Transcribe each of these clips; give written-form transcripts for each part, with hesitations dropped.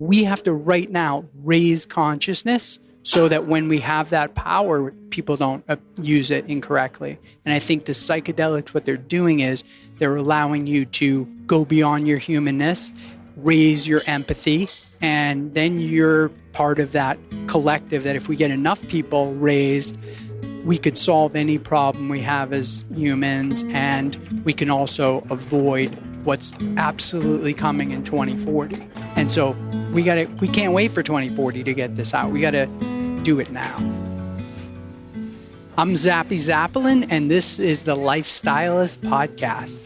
we have to right now raise consciousness so that when we have that power, people don't use it incorrectly. And I think the psychedelics, what they're doing is they're allowing you to go beyond your humanness, raise your empathy, and then you're part of that collective that if we get enough people raised, we could solve any problem we have as humans, and we can also avoid what's absolutely coming in 2040. And so we can't wait for 2040 to get this out. We got to do it now. I'm Zappy Zapolin, and this is the Lifestylist Podcast.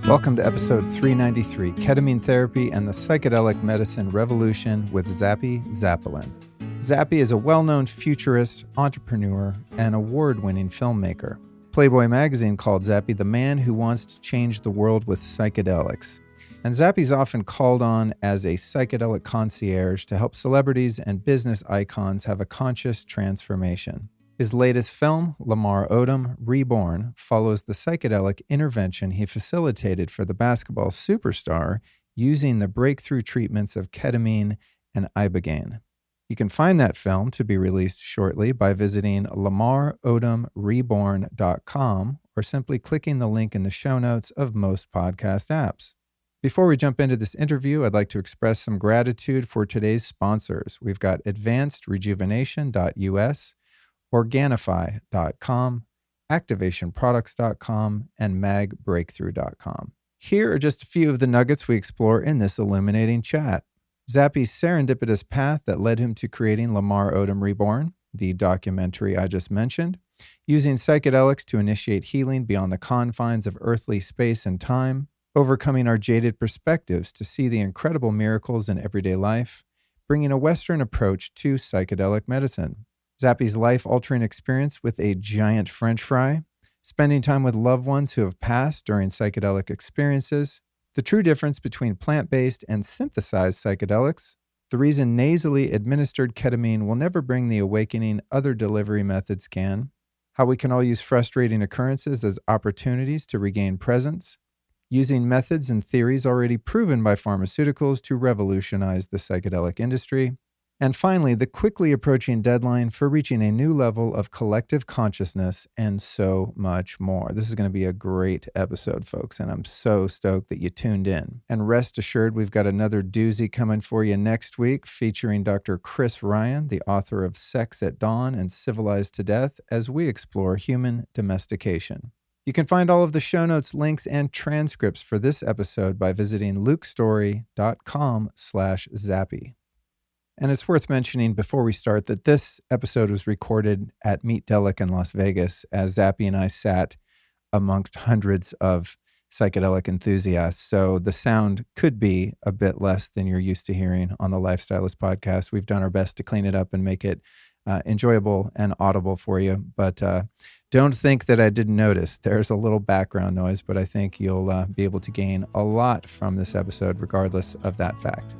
Welcome to episode 393, Ketamine Therapy and the Psychedelic Medicine Revolution with Zappy Zapolin. Zappy is a well-known futurist, entrepreneur, and award-winning filmmaker. Playboy magazine called Zappy the man who wants to change the world with psychedelics. And Zappy's often called on as a psychedelic concierge to help celebrities and business icons have a conscious transformation. His latest film, Lamar Odom, Reborn, follows the psychedelic intervention he facilitated for the basketball superstar using the breakthrough treatments of ketamine and ibogaine. You can find that film to be released shortly by visiting lamarodomreborn.com or simply clicking the link in the show notes of most podcast apps. Before we jump into this interview, I'd like to express some gratitude for today's sponsors. We've got advancedrejuvenation.us, Organifi.com, activationproducts.com, and magbreakthrough.com. Here are just a few of the nuggets we explore in this illuminating chat. Zappy's serendipitous path that led him to creating Lamar Odom Reborn, the documentary I just mentioned, using psychedelics to initiate healing beyond the confines of earthly space and time, overcoming our jaded perspectives to see the incredible miracles in everyday life, bringing a Western approach to psychedelic medicine. Zappy's life-altering experience with a giant French fry, spending time with loved ones who have passed during psychedelic experiences, the true difference between plant-based and synthesized psychedelics, the reason nasally administered ketamine will never bring the awakening other delivery methods can, how we can all use frustrating occurrences as opportunities to regain presence, using methods and theories already proven by pharmaceuticals to revolutionize the psychedelic industry, and finally, the quickly approaching deadline for reaching a new level of collective consciousness, and so much more. This is going to be a great episode, folks, and I'm so stoked that you tuned in. And rest assured, we've got another doozy coming for you next week, featuring Dr. Chris Ryan, the author of Sex at Dawn and Civilized to Death, as we explore human domestication. You can find all of the show notes, links, and transcripts for this episode by visiting lukestory.com/zappy. And it's worth mentioning before we start that this episode was recorded at Meet Delic in Las Vegas as Zappy and I sat amongst hundreds of psychedelic enthusiasts. So the sound could be a bit less than you're used to hearing on the Lifestylist Podcast. We've done our best to clean it up and make it enjoyable and audible for you. But don't think that I didn't notice. There's a little background noise, but I think you'll be able to gain a lot from this episode regardless of that fact.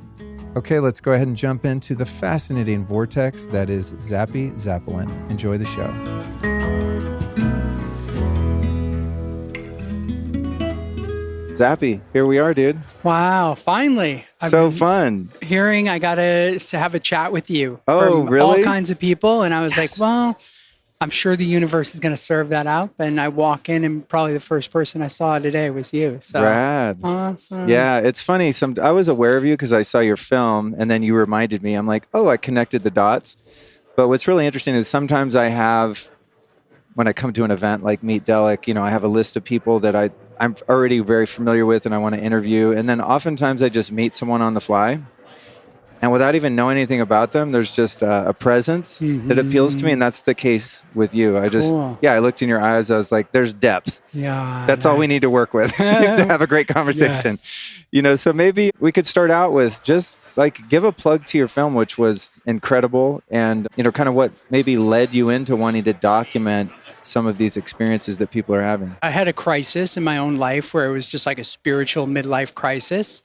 Okay, let's go ahead and jump into the fascinating vortex that is Zappy Zapolin. Enjoy the show. Zappy, here we are, dude. Wow, finally. So fun. Hearing I got to have a chat with you. Oh, from really? all kinds of people. And I was like, well, I'm sure the universe is going to serve that up. And I walk in and probably the first person I saw today was you. So Rad. awesome. Yeah, it's funny. I was aware of you because I saw your film and then you reminded me. I'm like, oh, I connected the dots. But what's really interesting is sometimes I have, when I come to an event like Meet Delic, I have a list of people that I'm already very familiar with and I want to interview. And then oftentimes I just meet someone on the fly. And without even knowing anything about them, there's just a presence that appeals to me. And that's the case with you. I looked in your eyes. I was like, there's depth. Yeah. That's all we need to work with to have a great conversation. Yes. So maybe we could start out with just like give a plug to your film, which was incredible. And, kind of what maybe led you into wanting to document some of these experiences that people are having. I had a crisis in my own life where it was just like a spiritual midlife crisis.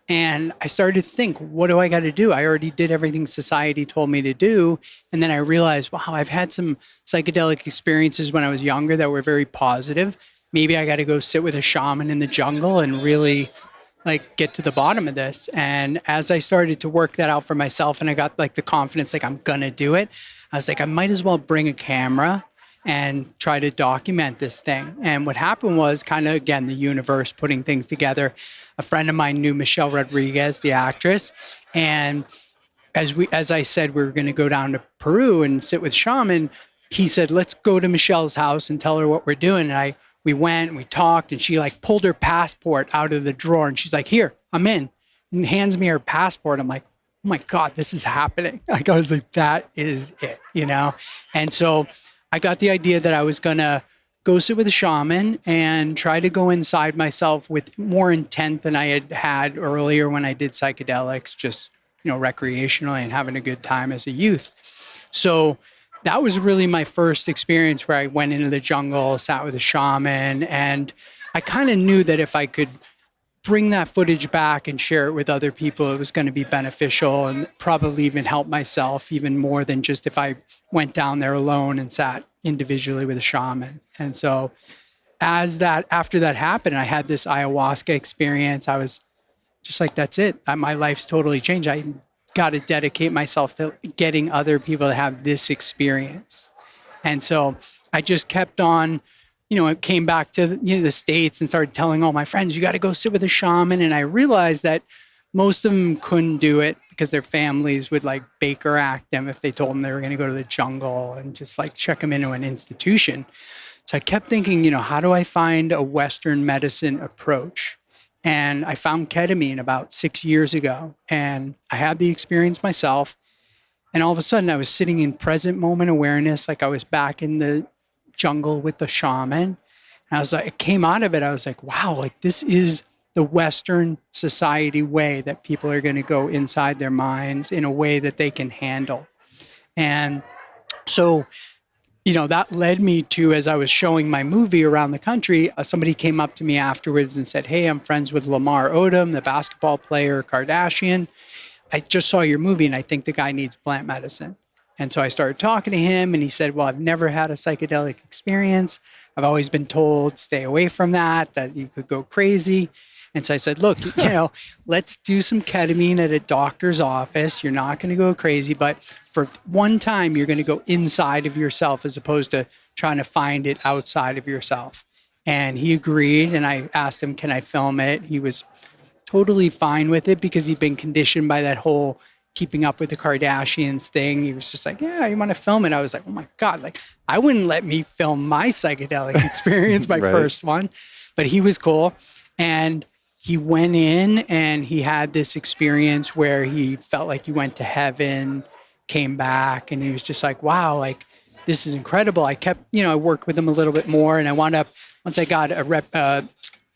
And I started to think, what do I got to do? I already did everything society told me to do. And then I realized, wow, I've had some psychedelic experiences when I was younger that were very positive. Maybe I got to go sit with a shaman in the jungle and really like get to the bottom of this. And as I started to work that out for myself and I got like the confidence, like I'm going to do it, I was like, I might as well bring a camera and try to document this thing. And what happened was kind of, again, the universe putting things together. A friend of mine knew Michelle Rodriguez, the actress. And as I said, we were going to go down to Peru and sit with shaman. He said, let's go to Michelle's house and tell her what we're doing. And we went and we talked and she like pulled her passport out of the drawer and she's like, here, I'm in, and hands me her passport. I'm like, oh my God, this is happening. Like, I was like, that is it, you know? And so I got the idea that I was going to go sit with a shaman and try to go inside myself with more intent than I had earlier when I did psychedelics, just, recreationally and having a good time as a youth. So that was really my first experience where I went into the jungle, sat with a shaman, and I kind of knew that if I could bring that footage back and share it with other people, it was going to be beneficial and probably even help myself even more than just if I went down there alone and sat individually with a shaman. And so after that happened, I had this ayahuasca experience. I was just like, that's it. My life's totally changed. I got to dedicate myself to getting other people to have this experience. And so I just kept on, it came back to the States and started telling all my friends, you got to go sit with a shaman. And I realized that most of them couldn't do it because their families would like Baker Act them if they told them they were going to go to the jungle and just like check them into an institution. So I kept thinking, how do I find a Western medicine approach? And I found ketamine about 6 years ago, and I had the experience myself. And all of a sudden I was sitting in present moment awareness, like I was back in the jungle with the shaman. And I was like, it came out of it. I was like, wow, like this is the Western society way that people are going to go inside their minds in a way that they can handle. And so, that led me to, as I was showing my movie around the country, somebody came up to me afterwards and said, hey, I'm friends with Lamar Odom, the basketball player, Kardashian. I just saw your movie and I think the guy needs plant medicine. And so I started talking to him and he said, well, I've never had a psychedelic experience. I've always been told, stay away from that you could go crazy. And so I said, look, let's do some ketamine at a doctor's office. You're not going to go crazy, but for one time, you're going to go inside of yourself as opposed to trying to find it outside of yourself. And he agreed. And I asked him, can I film it? He was totally fine with it because he'd been conditioned by that whole keeping up with the Kardashians thing. He was just like, yeah, you want to film it? I was like, oh my God, like I wouldn't let me film my psychedelic experience, my Right. first one, but he was cool. And he went in and he had this experience where he felt like he went to heaven, came back, and he was just like, wow, like this is incredible. I kept, I worked with him a little bit more and I wound up, once I got a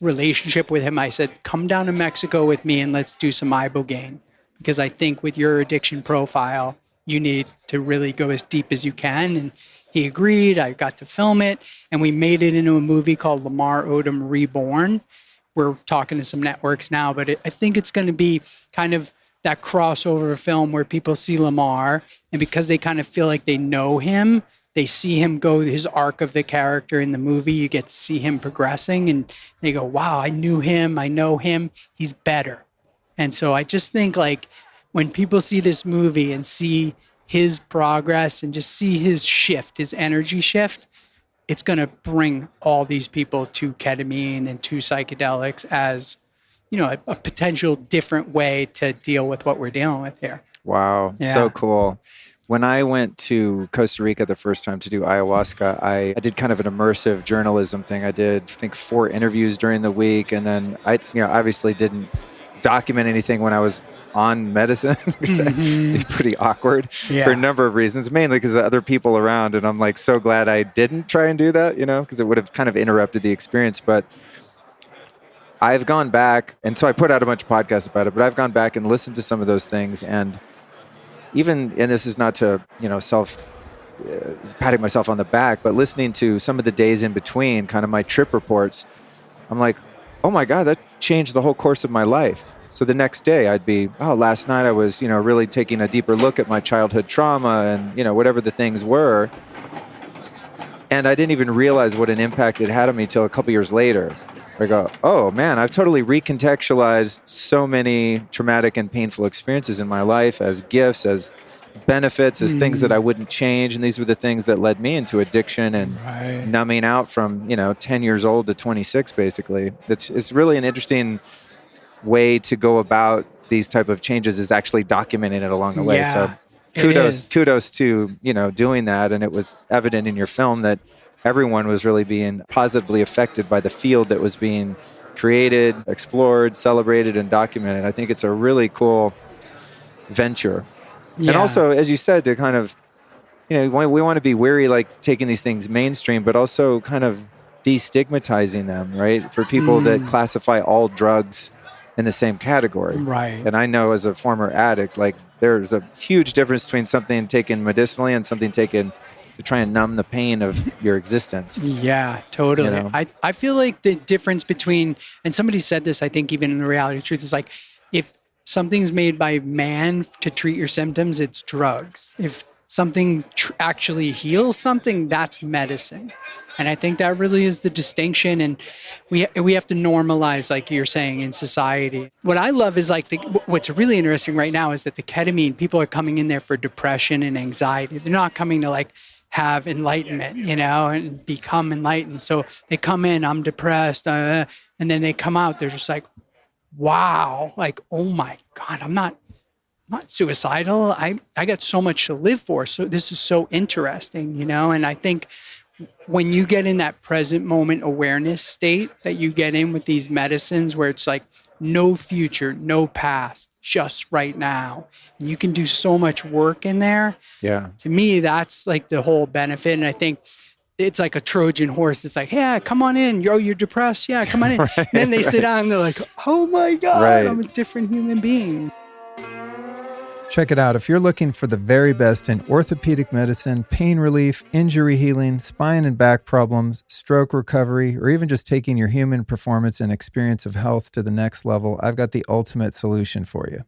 relationship with him, I said, come down to Mexico with me and let's do some ibogaine. Because I think with your addiction profile, you need to really go as deep as you can. And he agreed. I got to film it. And we made it into a movie called Lamar Odom Reborn. We're talking to some networks now, but I think it's going to be kind of that crossover film where people see Lamar. And because they kind of feel like they know him, they see him go his arc of the character in the movie. You get to see him progressing. And they go, wow, I knew him. I know him. He's better. And so I just think like when people see this movie and see his progress and just see his shift, his energy shift, it's going to bring all these people to ketamine and to psychedelics as, a potential different way to deal with what we're dealing with here. Wow. Yeah. So cool. When I went to Costa Rica the first time to do ayahuasca, I did kind of an immersive journalism thing. I did, I think, 4 interviews during the week. And then I, obviously didn't document anything when I was on medicine. It's pretty awkward for a number of reasons, mainly because of other people around. And I'm like so glad I didn't try and do that, because it would have kind of interrupted the experience. But I've gone back, and so I put out a bunch of podcasts about it, but I've gone back and listened to some of those things. And even, and this is not to, patting myself on the back, but listening to some of the days in between, kind of my trip reports, I'm like, oh my God, that changed the whole course of my life. So the next day I'd be, last night I was, really taking a deeper look at my childhood trauma and, whatever the things were. And I didn't even realize what an impact it had on me till a couple years later. I go, oh man, I've totally recontextualized so many traumatic and painful experiences in my life as gifts, as benefits, as things that I wouldn't change. And these were the things that led me into addiction and numbing out from, 10 years old to 26, basically. It's really an interesting way to go about these type of changes, is actually documenting it along the way. So kudos to, doing that. And it was evident in your film that everyone was really being positively affected by the field that was being created, explored, celebrated, and documented. I think it's a really cool venture. Yeah. And also, as you said, to kind of, we want to be wary, like taking these things mainstream, but also kind of destigmatizing them, right? For people that classify all drugs in the same category. Right. And I know as a former addict, like there's a huge difference between something taken medicinally and something taken to try and numb the pain of your existence. Yeah, totally. I feel like the difference between, and somebody said this, I think even in the Reality Truth, is like, if something's made by man to treat your symptoms, it's drugs. If something actually heals something, that's medicine. And I think that really is the distinction. And we have to normalize, like you're saying, in society. What I love is like what's really interesting right now is that the ketamine, people are coming in there for depression and anxiety. They're not coming to like have enlightenment, and become enlightened. So they come in, I'm depressed, and then they come out, they're just like, wow, like, oh my God, I'm not suicidal. I got so much to live for. So this is so interesting, and I think when you get in that present moment awareness state that you get in with these medicines, where it's like no future, no past, just right now, and you can do so much work in there. Yeah. To me, that's like the whole benefit. And I think it's like a Trojan horse. It's like, yeah, come on in. You're depressed. Yeah, come on in. Right, then they sit down and they're like, oh my God, I'm a different human being. Check it out. If you're looking for the very best in orthopedic medicine, pain relief, injury healing, spine and back problems, stroke recovery, or even just taking your human performance and experience of health to the next level, I've got the ultimate solution for you.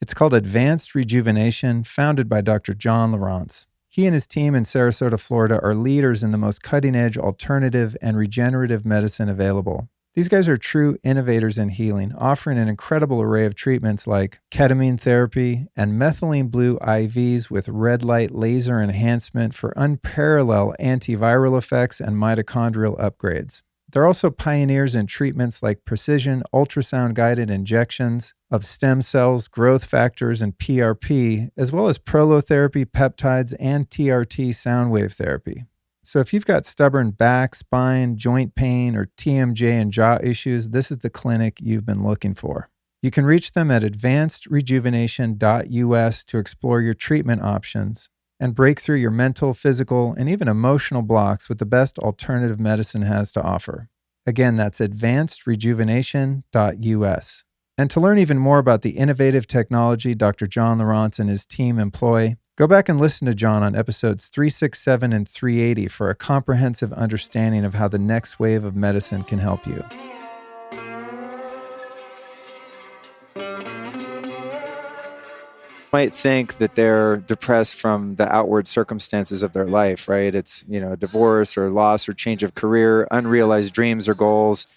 It's called Advanced Rejuvenation, founded by Dr. John Lawrence. He and his team in Sarasota, Florida, are leaders in the most cutting-edge alternative and regenerative medicine available. These guys are true innovators in healing, offering an incredible array of treatments like ketamine therapy and methylene blue IVs with red light laser enhancement for unparalleled antiviral effects and mitochondrial upgrades. They're also pioneers in treatments like precision ultrasound-guided injections of stem cells, growth factors, and PRP, as well as prolotherapy, peptides, and TRT sound wave therapy. So if you've got stubborn back, spine, joint pain, or TMJ and jaw issues, this is the clinic you've been looking for. You can reach them at advancedrejuvenation.us to explore your treatment options and break through your mental, physical, and even emotional blocks with the best alternative medicine has to offer. Again, that's advancedrejuvenation.us. And to learn even more about the innovative technology Dr. John Lawrence and his team employ, go back and listen to John on episodes 367 and 380 for a comprehensive understanding of how the next wave of medicine can help you. Might think that they're depressed from the outward circumstances of their life, right? It's, divorce or loss or change of career, unrealized dreams or goals.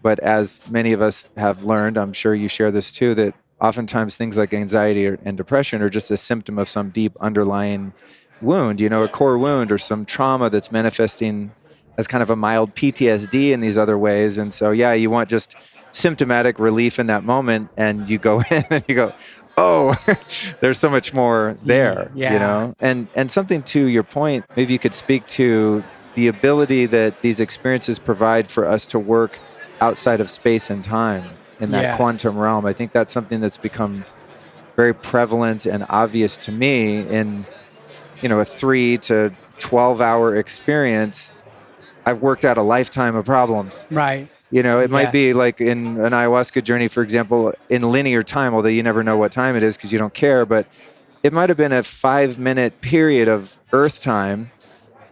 But as many of us have learned, I'm sure you share this too, that oftentimes things like anxiety and depression are just a symptom of some deep underlying wound, a core wound or some trauma that's manifesting as kind of a mild PTSD in these other ways. And so, you want just symptomatic relief in that moment, and you go in and you go, oh, there's so much more there, And something to your point, maybe you could speak to the ability that these experiences provide for us to work outside of space and time in that quantum realm. I think that's something that's become very prevalent and obvious to me in, a 3 to 12-hour experience. I've worked out a lifetime of problems. Right. It might be like in an ayahuasca journey, for example, in linear time, although you never know what time it is because you don't care, but it might have been a 5-minute period of Earth time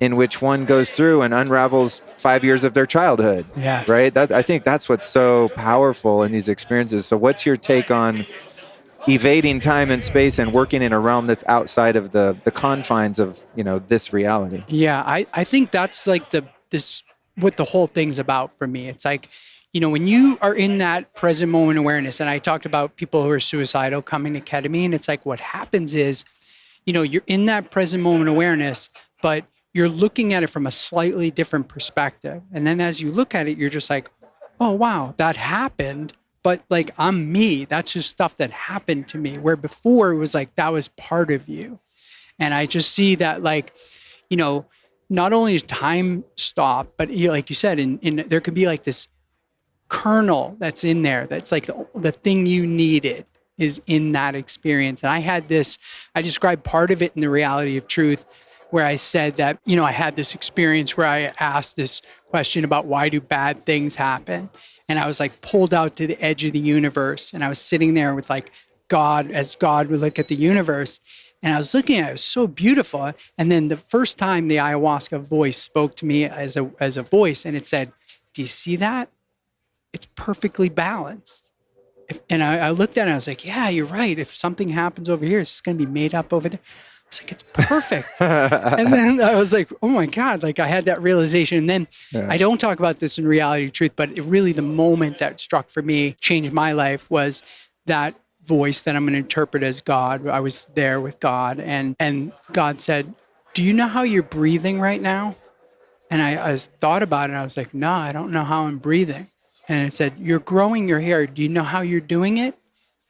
in which one goes through and unravels 5 years of their childhood. Yes. Right? I think that's what's so powerful in these experiences. So what's your take on evading time and space and working in a realm that's outside of the confines of, this reality? Yeah, I think that's like this what the whole thing's about for me. It's like, when you are in that present moment awareness, and I talked about people who are suicidal coming to ketamine, it's like what happens is, you're in that present moment awareness, but you're looking at it from a slightly different perspective. And then as you look at it, you're just like, oh, wow, that happened. But like, I'm me. That's just stuff that happened to me. Where before it was like, that was part of you. And I just see that, like, not only is time stopped, but like you said, in there could be like this kernel that's in there. That's like the thing you needed is in that experience. And I described part of it in the Reality of Truth, where I said that, I had this experience where I asked this question about why do bad things happen? And I was like pulled out to the edge of the universe. And I was sitting there with like God, as God would look at the universe. And I was looking at it, it was so beautiful. And then the first time the ayahuasca voice spoke to me as a voice, and it said, do you see that? It's perfectly balanced. And I looked at it and I was like, yeah, you're right. If something happens over here, it's just going to be made up over there. I was like, it's perfect. And then I was like, oh my God, like I had that realization. And then I don't talk about this in Reality of Truth, but really the moment that struck for me, changed my life, was that voice that I'm going to interpret as God. I was there with God, and God said, do you know how you're breathing right now? And I thought about it and I was like, no, I don't know how I'm breathing. And it said, you're growing your hair. Do you know how you're doing it?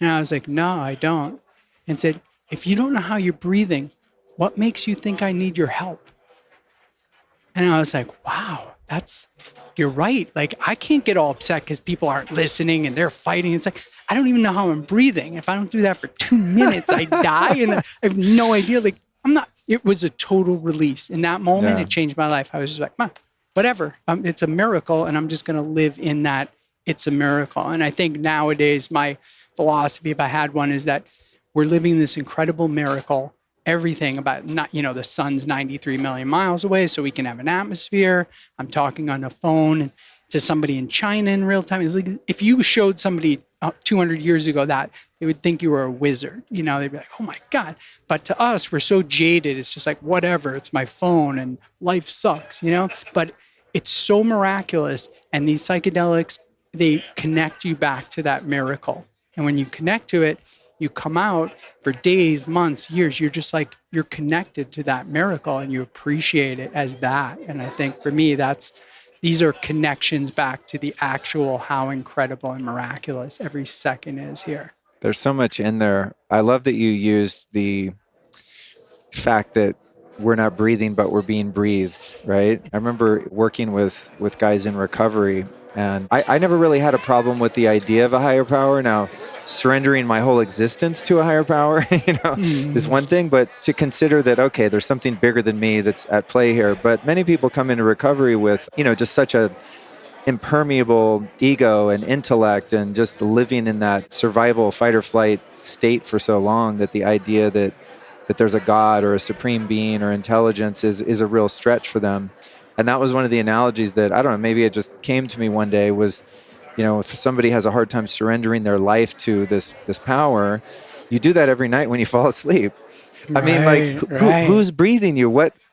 And I was like, no, I don't. And it said, if you don't know how you're breathing, what makes you think I need your help? And I was like, wow, you're right. Like, I can't get all upset because people aren't listening and they're fighting. It's like, I don't even know how I'm breathing. If I don't do that for 2 minutes, I die. And I have no idea. Like, it was a total release. In that moment, it changed my life. I was just like, whatever. It's a miracle. And I'm just going to live in that. It's a miracle. And I think nowadays, my philosophy, if I had one, is that we're living this incredible miracle. Everything about the sun's 93 million miles away, so we can have an atmosphere. I'm talking on the phone to somebody in China in real time. It's like, if you showed somebody 200 years ago that, they would think you were a wizard. They'd be like, oh my God. But to us, we're so jaded. It's just like, whatever, it's my phone and life sucks, But it's so miraculous. And these psychedelics, they connect you back to that miracle. And when you connect to it, you come out for days, months, years. You're just like, you're connected to that miracle and you appreciate it as that. And I think for me, these are connections back to the actual how incredible and miraculous every second is here. There's so much in there. I love that you used the fact that we're not breathing, but we're being breathed, right? I remember working with guys in recovery, and I never really had a problem with the idea of a higher power. Now, surrendering my whole existence to a higher power, is one thing, but to consider that, okay, there's something bigger than me that's at play here. But many people come into recovery with, just such a impermeable ego and intellect and just living in that survival fight or flight state for so long that the idea that there's a God or a supreme being or intelligence is a real stretch for them. And that was one of the analogies that, I don't know, maybe it just came to me one day was, if somebody has a hard time surrendering their life to this power, you do that every night when you fall asleep. I mean, like, who's breathing you?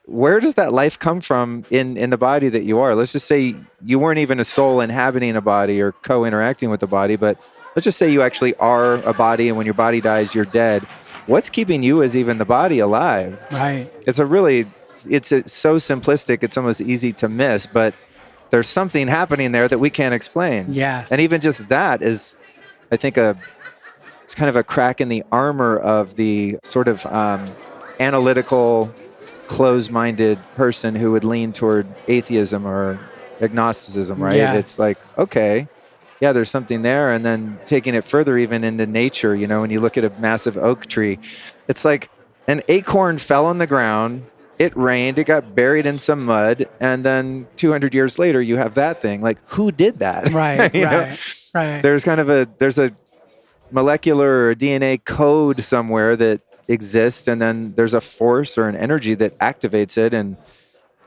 Where does that life come from in the body that you are? Let's just say you weren't even a soul inhabiting a body or co-interacting with the body, but let's just say you actually are a body, and when your body dies, you're dead. What's keeping you as even the body alive? Right. It's so simplistic, it's almost easy to miss, but there's something happening there that we can't explain. Yes. And even just that is, I think, it's kind of a crack in the armor of the sort of analytical, closed-minded person who would lean toward atheism or agnosticism, right? Yes. It's like, okay, yeah, there's something there. And then taking it further even into nature, when you look at a massive oak tree, it's like an acorn fell on the ground, it rained, it got buried in some mud, and then 200 years later, you have that thing. Like, who did that? Right, right. There's a molecular or DNA code somewhere that exists, and then there's a force or an energy that activates it, and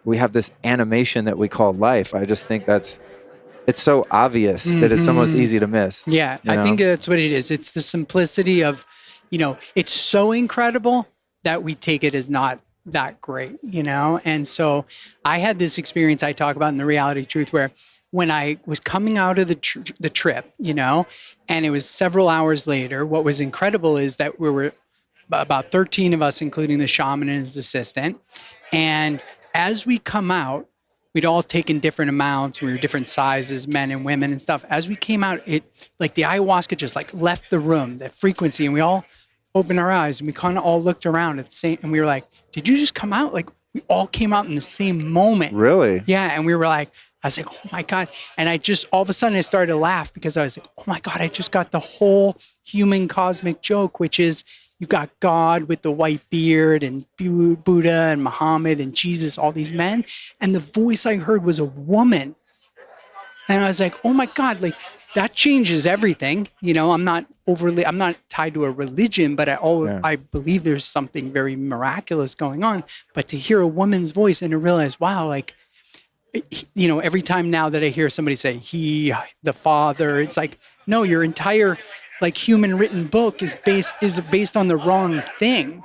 we have this animation that we call life. I just think it's so obvious that it's almost easy to miss. Yeah, I think that's what it is. It's the simplicity of, it's so incredible that we take it as not that great, you know? And so I had this experience I talk about in the Reality Truth where when I was coming out of the trip, you know, and it was several hours later, what was incredible is that we were about 13 of us, including the shaman and his assistant. And as we come out, we'd all taken different amounts. We were different sizes, men and women and stuff. As we came out, it like the ayahuasca just like left the room, the frequency, and we all opened our eyes and we kind of all looked around at the same, and we were like, did you just come out? Like we all came out in the same moment. Really? Yeah. And we were like, I was like, oh my God. And I just, all of a sudden I started to laugh because I was like, oh my God, I just got the whole human cosmic joke, which is you got God with the white beard and Buddha and Muhammad and Jesus, all these men. And the voice I heard was a woman. And I was like, oh my God, like that changes everything. You know, I'm not tied to a religion, but I believe there's something very miraculous going on. But to hear a woman's voice and to realize, wow, like, you know, every time now that I hear somebody say he, the father, it's like, no, your entire like human written book is based on the wrong thing.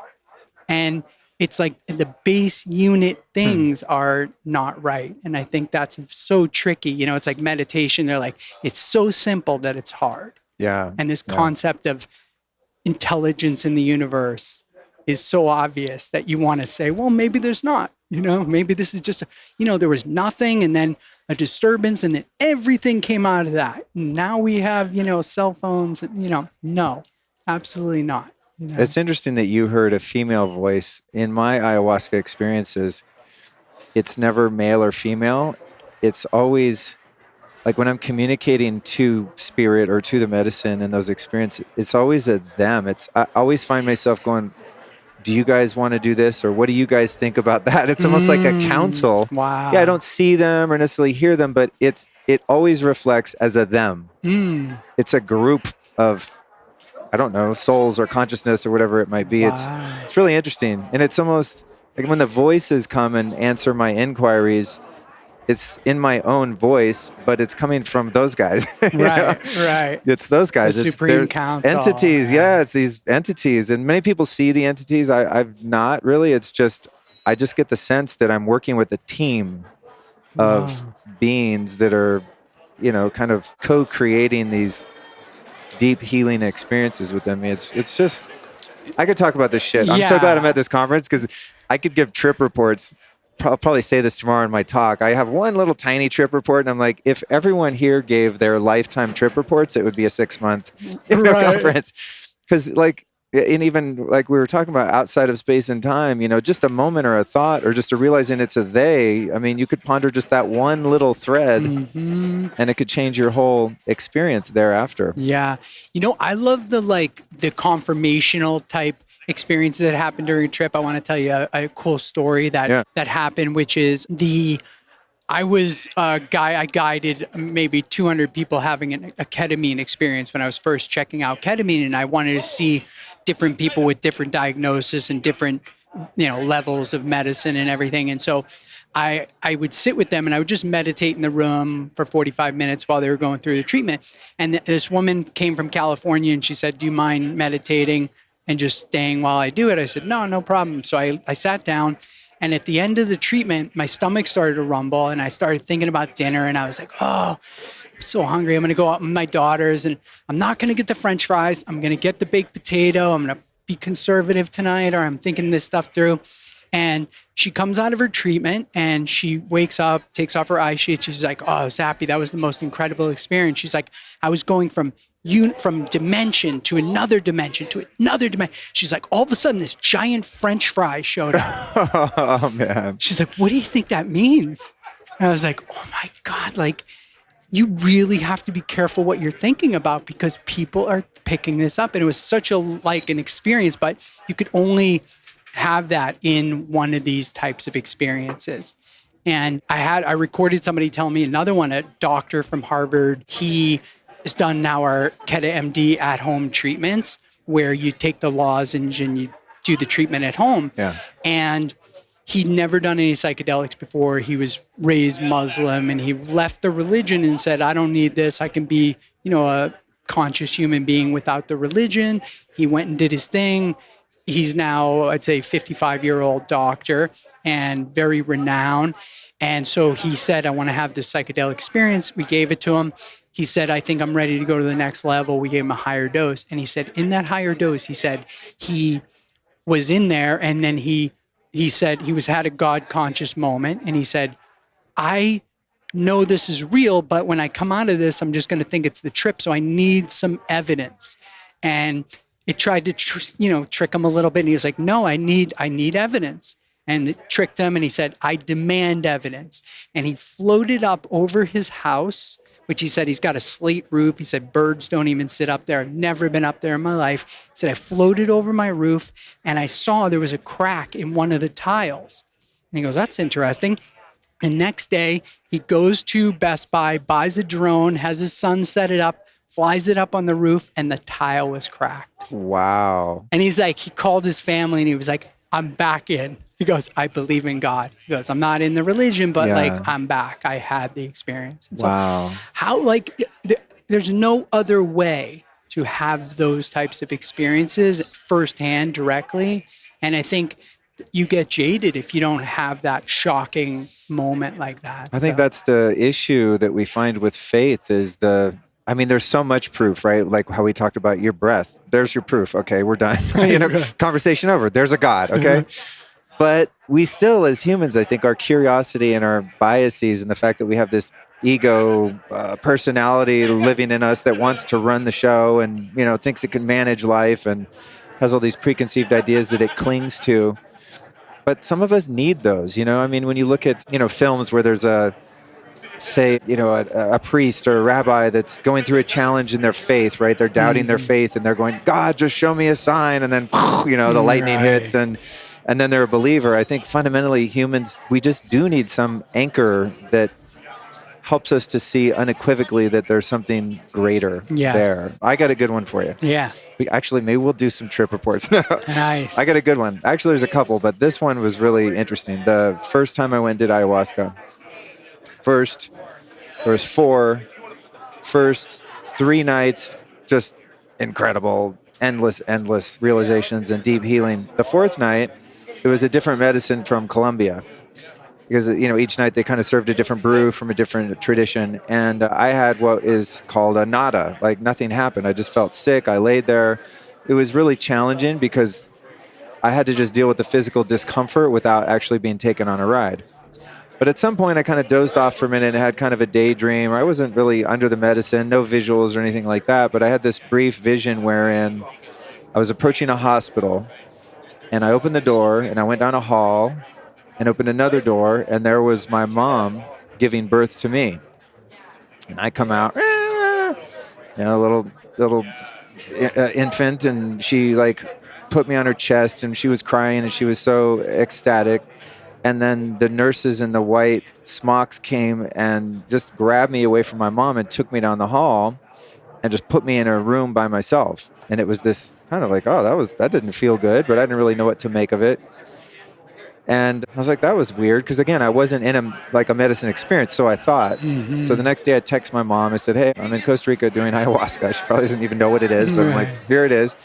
And it's like the base unit things are not right. And I think that's so tricky. You know, it's like meditation. They're like, it's so simple that it's hard. Yeah. And this concept of intelligence in the universe is so obvious that you want to say, well, maybe there's not, you know, maybe this is just, you know, there was nothing and then a disturbance and then everything came out of that. Now we have, you know, cell phones, you know, no, absolutely not. You know? It's interesting that you heard a female voice. In my ayahuasca experiences, it's never male or female. It's always like when I'm communicating to spirit or to the medicine and those experiences, it's always a them. I always find myself going, do you guys want to do this? Or what do you guys think about that? It's almost like a counsel. Wow. Yeah, I don't see them or necessarily hear them, but it always reflects as a them. It's a group of, I don't know, souls or consciousness or whatever it might be. Wow. It's really interesting. And it's almost like when the voices come and answer my inquiries, it's in my own voice, but it's coming from those guys. Right. It's those guys. The it's Supreme Council. Entities. Yeah, it's these entities. And many people see the entities. I've not really. It's just, I just get the sense that I'm working with a team of beings that are, you know, kind of co-creating these deep healing experiences within me. It's just, I could talk about this shit. I'm so glad I'm at this conference because I could give trip reports. I'll probably say this tomorrow in my talk. I have one little tiny trip report, and I'm like, if everyone here gave their lifetime trip reports, it would be a 6-month conference. Because, like, and even like we were talking about outside of space and time, you know, just a moment or a thought or just a realizing it's a they. I mean, you could ponder just that one little thread, and it could change your whole experience thereafter. Yeah, you know, I love the confirmational type experiences that happened during a trip. I want to tell you a cool story that happened, which is I guided maybe 200 people having a ketamine experience when I was first checking out ketamine, and I wanted to see different people with different diagnosis and different, you know, levels of medicine and everything. And so I would sit with them and I would just meditate in the room for 45 minutes while they were going through the treatment. And this woman came from California and she said, do you mind meditating and just staying while I do it? I said, no problem. So I sat down, and at the end of the treatment, my stomach started to rumble and I started thinking about dinner, and I was like, oh, I'm so hungry. I'm going to go out with my daughters and I'm not going to get the French fries. I'm going to get the baked potato. I'm going to be conservative tonight, or I'm thinking this stuff through. And she comes out of her treatment and she wakes up, takes off her eye sheet. She's like, oh, Zappy, that was the most incredible experience. She's like, I was going from dimension to another dimension to another dimension. She's like, all of a sudden, this giant French fry showed up. Oh, man. She's like, what do you think that means? And I was like, oh my God, like, you really have to be careful what you're thinking about because people are picking this up. And it was such an experience, but you could only have that in one of these types of experiences. And I recorded somebody telling me another one, a doctor from Harvard. He has done now our Keta MD at-home treatments where you take the lozenge and you do the treatment at home. Yeah. And he'd never done any psychedelics before. He was raised Muslim and he left the religion and said, I don't need this. I can be, you know, a conscious human being without the religion. He went and did his thing. he's now, I'd say, 55-year-old doctor and very renowned. And so he said, I want to have this psychedelic experience. We gave it to him. He said, I think I'm ready to go to the next level. We gave him a higher dose. And he said, in that higher dose, he said he was in there, and then he said he had a God conscious moment, and he said, I know this is real, but when I come out of this, I'm just going to think it's the trip. So I need some evidence. And it tried to, trick him a little bit. And he was like, no, I need evidence. And it tricked him. And he said, I demand evidence. And he floated up over his house, which he said he's got a slate roof. He said, birds don't even sit up there. I've never been up there in my life. He said, I floated over my roof and I saw there was a crack in one of the tiles. And he goes, that's interesting. And next day, he goes to Best Buy, buys a drone, has his son set it up, flies it up on the roof, and the tile was cracked. Wow. And he's like, he called his family and he was like, I'm back in. He goes, I believe in God. He goes, I'm not in the religion, but I'm back. I had the experience. And so wow. How, there's no other way to have those types of experiences firsthand, directly. And I think you get jaded if you don't have that shocking moment like that. I think that's the issue that we find with faith is there's so much proof, right? Like how we talked about your breath. There's your proof. Okay, we're done. Conversation over. There's a God. Okay. But we still, as humans, I think our curiosity and our biases and the fact that we have this ego personality living in us that wants to run the show and, thinks it can manage life and has all these preconceived ideas that it clings to. But some of us need those, when you look at, films where there's a priest or a rabbi that's going through a challenge in their faith, right? They're doubting their faith and they're going, God, just show me a sign. And then, the lightning hits and then they're a believer. I think fundamentally humans, we just do need some anchor that helps us to see unequivocally that there's something greater there. I got a good one for you. Yeah. Maybe we'll do some trip reports. Nice. I got a good one. Actually, there's a couple, but this one was really interesting. The first time I went and did ayahuasca, there was 3 nights, just incredible, endless realizations and deep healing. The 4th night, it was a different medicine from Colombia. Because, each night they kind of served a different brew from a different tradition. And I had what is called a nada, like nothing happened. I just felt sick. I laid there. It was really challenging because I had to just deal with the physical discomfort without actually being taken on a ride. But at some point I kind of dozed off for a minute and had kind of a daydream. I wasn't really under the medicine, no visuals or anything like that. But I had this brief vision wherein I was approaching a hospital and I opened the door and I went down a hall and opened another door, and there was my mom giving birth to me. And I come out, little infant, and she put me on her chest, and she was crying, and she was so ecstatic. And then the nurses in the white smocks came and just grabbed me away from my mom and took me down the hall and just put me in a room by myself. And it was this kind of that didn't feel good, but I didn't really know what to make of it. And I was like, that was weird. Because again, I wasn't in a medicine experience. So I thought. Mm-hmm. So the next day I text my mom. I said, hey, I'm in Costa Rica doing ayahuasca. She probably doesn't even know what it is. But I'm like, here it is.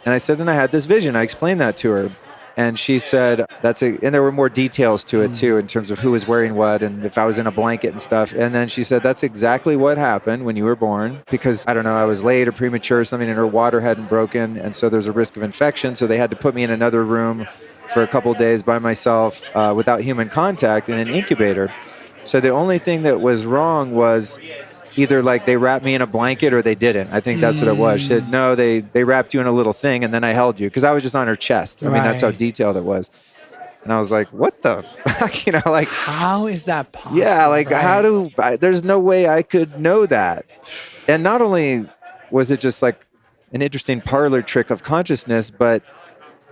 And I said, then I had this vision. I explained that to her. And she said, and there were more details to it too, in terms of who was wearing what and if I was in a blanket and stuff. And then she said, that's exactly what happened when you were born, because I don't know, I was late or premature or something and her water hadn't broken. And so there's a risk of infection. So they had to put me in another room for a couple of days by myself without human contact in an incubator. So the only thing that was wrong was either they wrapped me in a blanket or they didn't. I think that's what it was. She said, no, they wrapped you in a little thing and then I held you because I was just on her chest. I mean, that's how detailed it was. And I was like, what the fuck? How is that possible? Yeah, there's no way I could know that. And not only was it just an interesting parlor trick of consciousness, but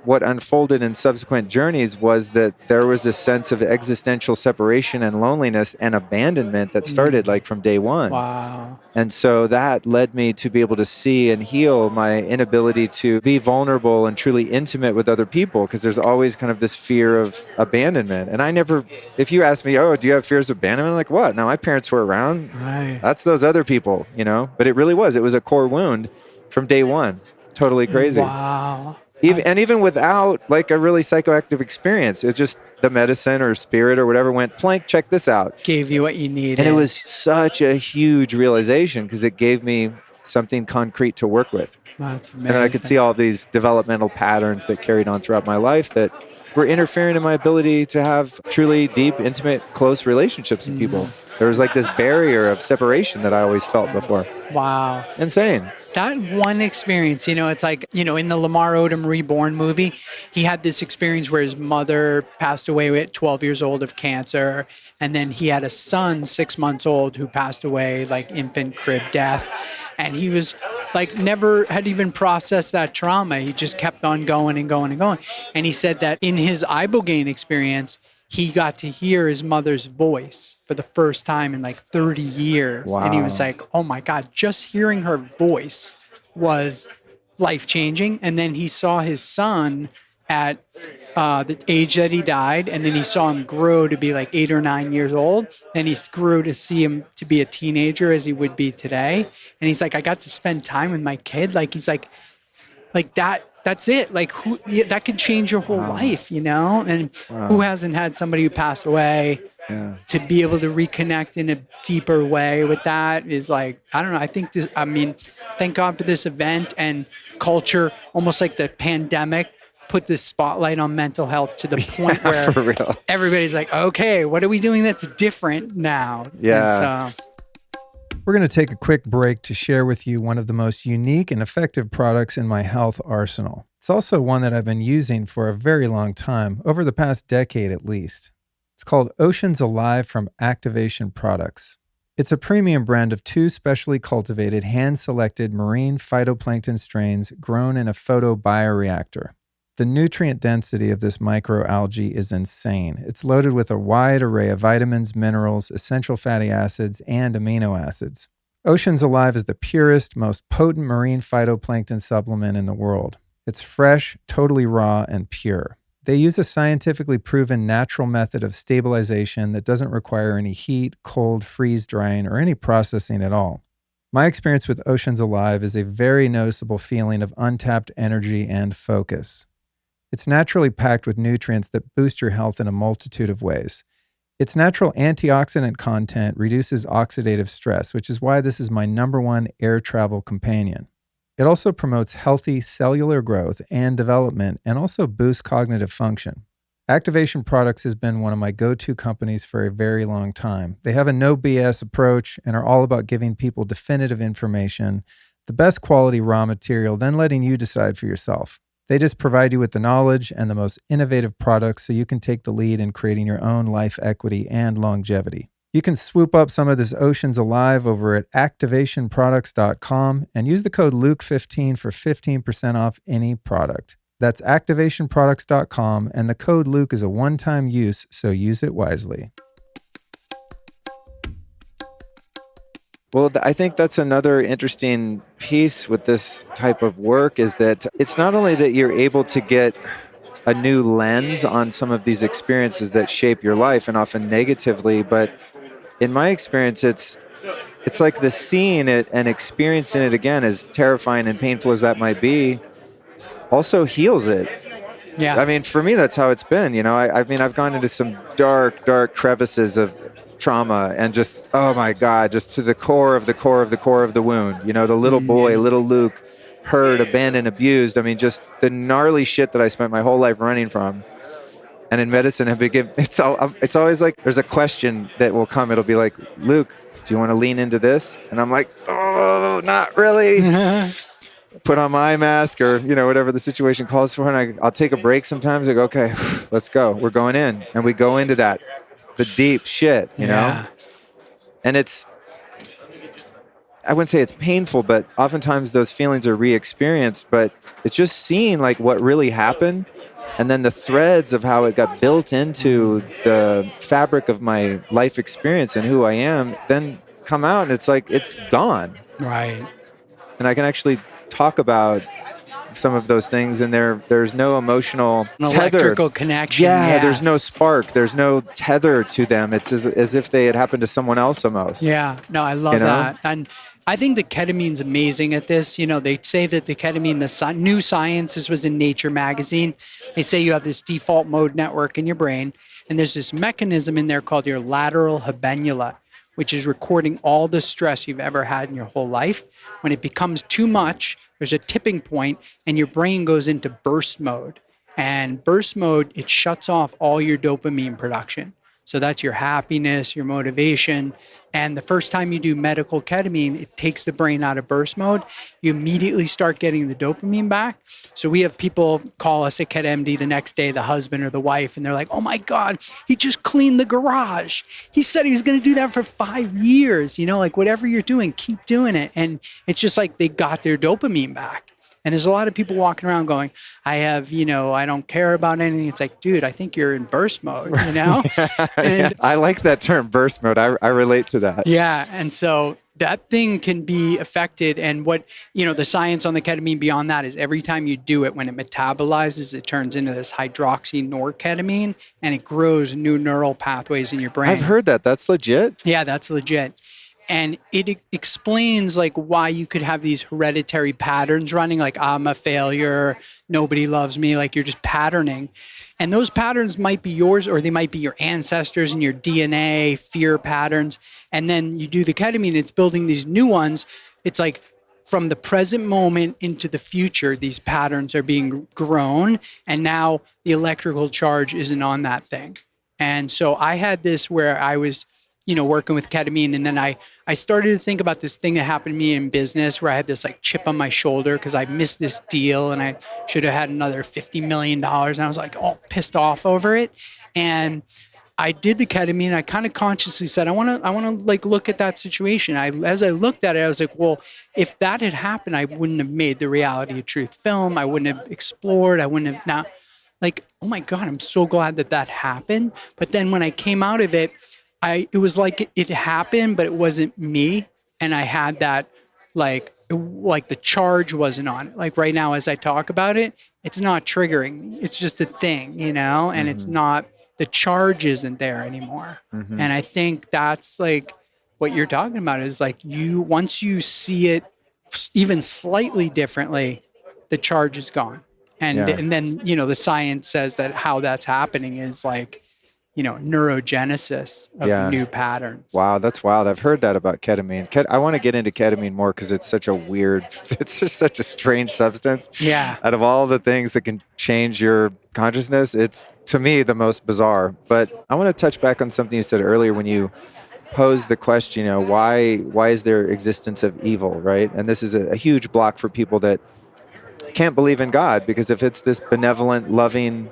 what unfolded in subsequent journeys was that there was a sense of existential separation and loneliness and abandonment that started from day one. Wow. And so that led me to be able to see and heal my inability to be vulnerable and truly intimate with other people, because there's always kind of this fear of abandonment. And I never, if you ask me, oh, do you have fears of abandonment? I'm like, what? No, my parents were around. Right. That's those other people, But it really was. It was a core wound from day one. Totally crazy. Wow. Even without like a really psychoactive experience, it's just the medicine or spirit or whatever went plank, check this out. Gave you what you needed. And it was such a huge realization because it gave me something concrete to work with. That's amazing. And then I could see all these developmental patterns that carried on throughout my life that were interfering in my ability to have truly deep, intimate, close relationships with people. There was like this barrier of separation that I always felt before. Wow. Insane. That one experience, it's like, in the Lamar Odom Reborn movie, he had this experience where his mother passed away at 12 years old of cancer. And then he had a son, 6 months old, who passed away, like infant crib death. And he was like, never had even processed that trauma. He just kept on going and going and going. And he said that in his ibogaine experience, he got to hear his mother's voice for the first time in like 30 years. Wow. And he was like, oh my God, just hearing her voice was life-changing. And then he saw his son at the age that he died, and then he saw him grow to be like 8 or 9 years old. Then he grew to see him to be a teenager as he would be today. And he's like, I got to spend time with my kid. Like, he's like that's it. Like, that could change your whole life, And who hasn't had somebody who passed away? Yeah. To be able to reconnect in a deeper way with that is like, I don't know. I think thank God for this event and culture, almost like the pandemic, put this spotlight on mental health to the point where for real. Everybody's like, okay, what are we doing that's different now? Yeah. And so, we're going to take a quick break to share with you one of the most unique and effective products in my health arsenal. It's also one that I've been using for a very long time, over the past decade at least. It's called Oceans Alive from Activation Products. It's a premium brand of 2 specially cultivated, hand-selected marine phytoplankton strains grown in a photobioreactor. The nutrient density of this microalgae is insane. It's loaded with a wide array of vitamins, minerals, essential fatty acids, and amino acids. Oceans Alive is the purest, most potent marine phytoplankton supplement in the world. It's fresh, totally raw, and pure. They use a scientifically proven natural method of stabilization that doesn't require any heat, cold, freeze drying, or any processing at all. My experience with Oceans Alive is a very noticeable feeling of untapped energy and focus. It's naturally packed with nutrients that boost your health in a multitude of ways. Its natural antioxidant content reduces oxidative stress, which is why this is my #1 air travel companion. It also promotes healthy cellular growth and development and also boosts cognitive function. Activation Products has been one of my go-to companies for a very long time. They have a no BS approach and are all about giving people definitive information, the best quality raw material, then letting you decide for yourself. They just provide you with the knowledge and the most innovative products so you can take the lead in creating your own life equity and longevity. You can swoop up some of this Oceans Alive over at activationproducts.com and use the code Luke15 for 15% off any product. That's activationproducts.com, and the code Luke is a one-time use, so use it wisely. Well, I think that's another interesting piece with this type of work is that it's not only that you're able to get a new lens on some of these experiences that shape your life and often negatively, but in my experience, it's like the seeing it and experiencing it again, as terrifying and painful as that might be, also heals it. Yeah. I mean, for me, that's how it's been. I've gone into some dark crevices of trauma and just, oh my God, just to the core of the wound. The little boy, little Luke, hurt, abandoned, abused. I mean, just the gnarly shit that I spent my whole life running from. And in medicine, it's always like there's a question that will come. It'll be like, Luke, do you want to lean into this? And I'm like, oh, not really. Put on my mask or, whatever the situation calls for. And I'll take a break sometimes. I go, okay, let's go. We're going in. And we go into that. The deep shit, you know? And I wouldn't say it's painful, but oftentimes those feelings are re-experienced, but it's just seeing like what really happened and then the threads of how it got built into the fabric of my life experience and who I am, then come out and it's like, it's gone. Right. And I can actually talk about some of those things, and there's no emotional electrical connection. Yeah, there's no spark. There's no tether to them. It's as if they had happened to someone else almost. Yeah, no, I love that. And I think the ketamine's amazing at this. You know, they say that the ketamine, new science, this was in Nature magazine. They say you have this default mode network in your brain, and there's this mechanism in there called your lateral habenula, which is recording all the stress you've ever had in your whole life. When it becomes too much, there's a tipping point, and your brain goes into burst mode. And burst mode, it shuts off all your dopamine production. So that's your happiness, your motivation. And the first time you do medical ketamine, it takes the brain out of burst mode. You immediately start getting the dopamine back. So we have people call us at KetMD the next day, the husband or the wife, and they're like, oh my God, he just cleaned the garage. He said he was going to do that for 5 years. You know, like whatever you're doing, keep doing it. And it's just like they got their dopamine back. And there's a lot of people walking around going, I have, you know, I don't care about anything. It's like, dude, I think you're in burst mode, you know? And, I like that term, burst mode. I relate to that. yeah. And so that thing can be affected. And what, you know, the science on the ketamine beyond that is every time you do it, when it metabolizes, it turns into this hydroxynorketamine and it grows new neural pathways in your brain. I've heard that. That's legit. Yeah, that's legit. And it explains like why you could have these hereditary patterns running, like I'm a failure, nobody loves me, like you're just patterning. And those patterns might be yours or they might be your ancestors and your DNA, fear patterns. And then you do the ketamine, it's building these new ones. It's like from the present moment into the future, these patterns are being grown. And now the electrical charge isn't on that thing. And so I had this where I was, you know, working with ketamine. And then I started to think about this thing that happened to me in business where I had this like chip on my shoulder because I missed this deal and I should have had another $50 million. And I was like all pissed off over it. And I did the ketamine. I kind of consciously said, I want to like look at that situation. As I looked at it, I was like, well, if that had happened, I wouldn't have made the Reality of Truth film. I wouldn't have explored. I wouldn't have now like, oh my God, I'm so glad that happened. But then when I came out of it, it was like it happened, but it wasn't me. And I had that, like the charge wasn't on it. Like right now, as I talk about it, it's not triggering. It's just a thing, you know, and it's not, the charge isn't there anymore. And I think that's like what you're talking about is like once you see it even slightly differently, the charge is gone. And then, you know, the science says that how that's happening is like, you know, neurogenesis of new patterns. Wow, that's wild. I've heard that about ketamine. I want to get into ketamine more because it's such a weird, it's just such a strange substance. Yeah. Out of all the things that can change your consciousness, it's, to me, the most bizarre. But I want to touch back on something you said earlier when you posed the question, you know, why is there existence of evil, right? And this is a huge block for people that can't believe in God, because if it's this benevolent, loving,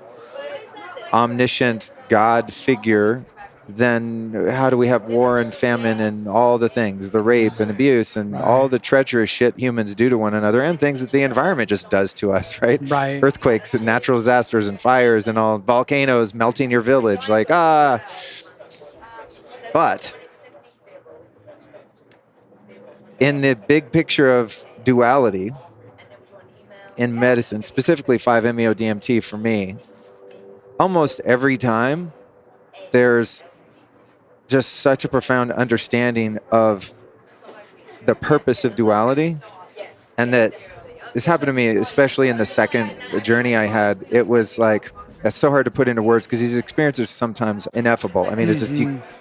omniscient God figure, then how do we have war and famine and all the things, the rape and abuse and all the treacherous shit humans do to one another and things that the environment just does to us, right? Right. Earthquakes and natural disasters and fires and all, volcanoes melting your village, like, But in the big picture of duality in medicine, specifically 5-MeO-DMT for me, almost every time there's just such a profound understanding of the purpose of duality. And that this happened to me, especially in the second journey I had. It was like, it's so hard to put into words because these experiences are sometimes ineffable. I mean, it's just,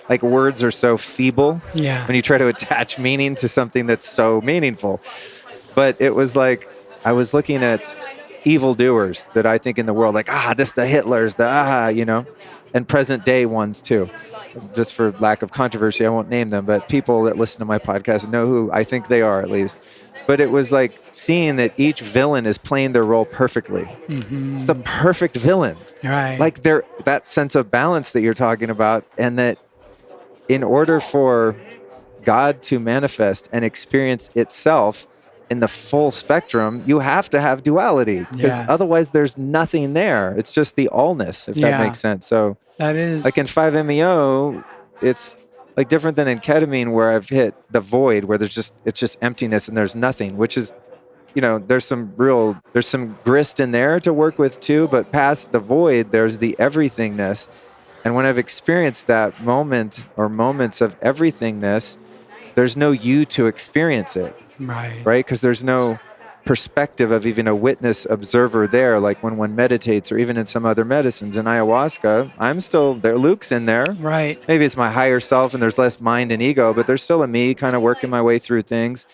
like words are so feeble when you try to attach meaning to something that's so meaningful. But it was like, I was looking at evildoers that I think in the world, like, this the Hitlers, you know, and present day ones too. Just for lack of controversy, I won't name them, but people that listen to my podcast know who I think they are, at least. But it was like seeing that each villain is playing their role perfectly. It's the perfect villain. Right. Like that sense of balance that you're talking about, and that in order for God to manifest and experience itself in the full spectrum, you have to have duality, because otherwise there's nothing there. It's just the allness, if that makes sense. So that is like in 5-MeO, it's like different than in ketamine, where I've hit the void, where it's just emptiness and there's nothing, which is, you know, there's some grist in there to work with too, but past the void, there's the everythingness. And when I've experienced that moment or moments of everythingness, there's no you to experience it, Right. right? Because there's no perspective of even a witness observer there, like when one meditates or even in some other medicines. In ayahuasca, I'm still there. Luke's in there. Right. Maybe it's my higher self and there's less mind and ego, but there's still a me kind of working my way through things.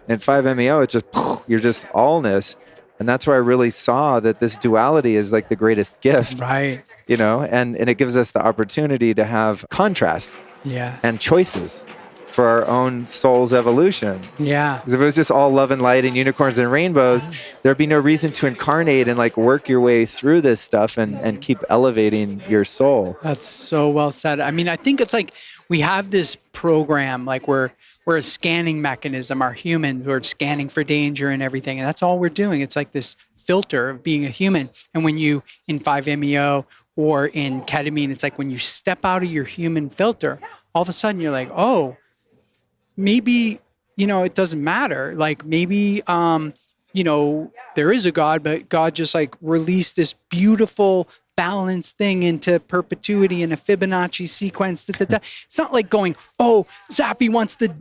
And 5-MeO, it's just, you're just allness. And that's where I really saw that this duality is like the greatest gift, Right. you know, and it gives us the opportunity to have contrast Yeah. and choices for our own soul's evolution. Yeah. Because if it was just all love and light and unicorns and rainbows, there'd be no reason to incarnate and like work your way through this stuff and keep elevating your soul. That's so well said. I mean, I think it's like we have this program, like we're a scanning mechanism. Our humans, we're scanning for danger and everything, and that's all we're doing. It's like this filter of being a human. And when you in 5-MeO or in ketamine, it's like when you step out of your human filter, all of a sudden you're like, oh, maybe, you know, it doesn't matter. Like maybe, you know, there is a God, but God just like released this beautiful balanced thing into perpetuity in a Fibonacci sequence. It's not like going, oh, Zappy wants the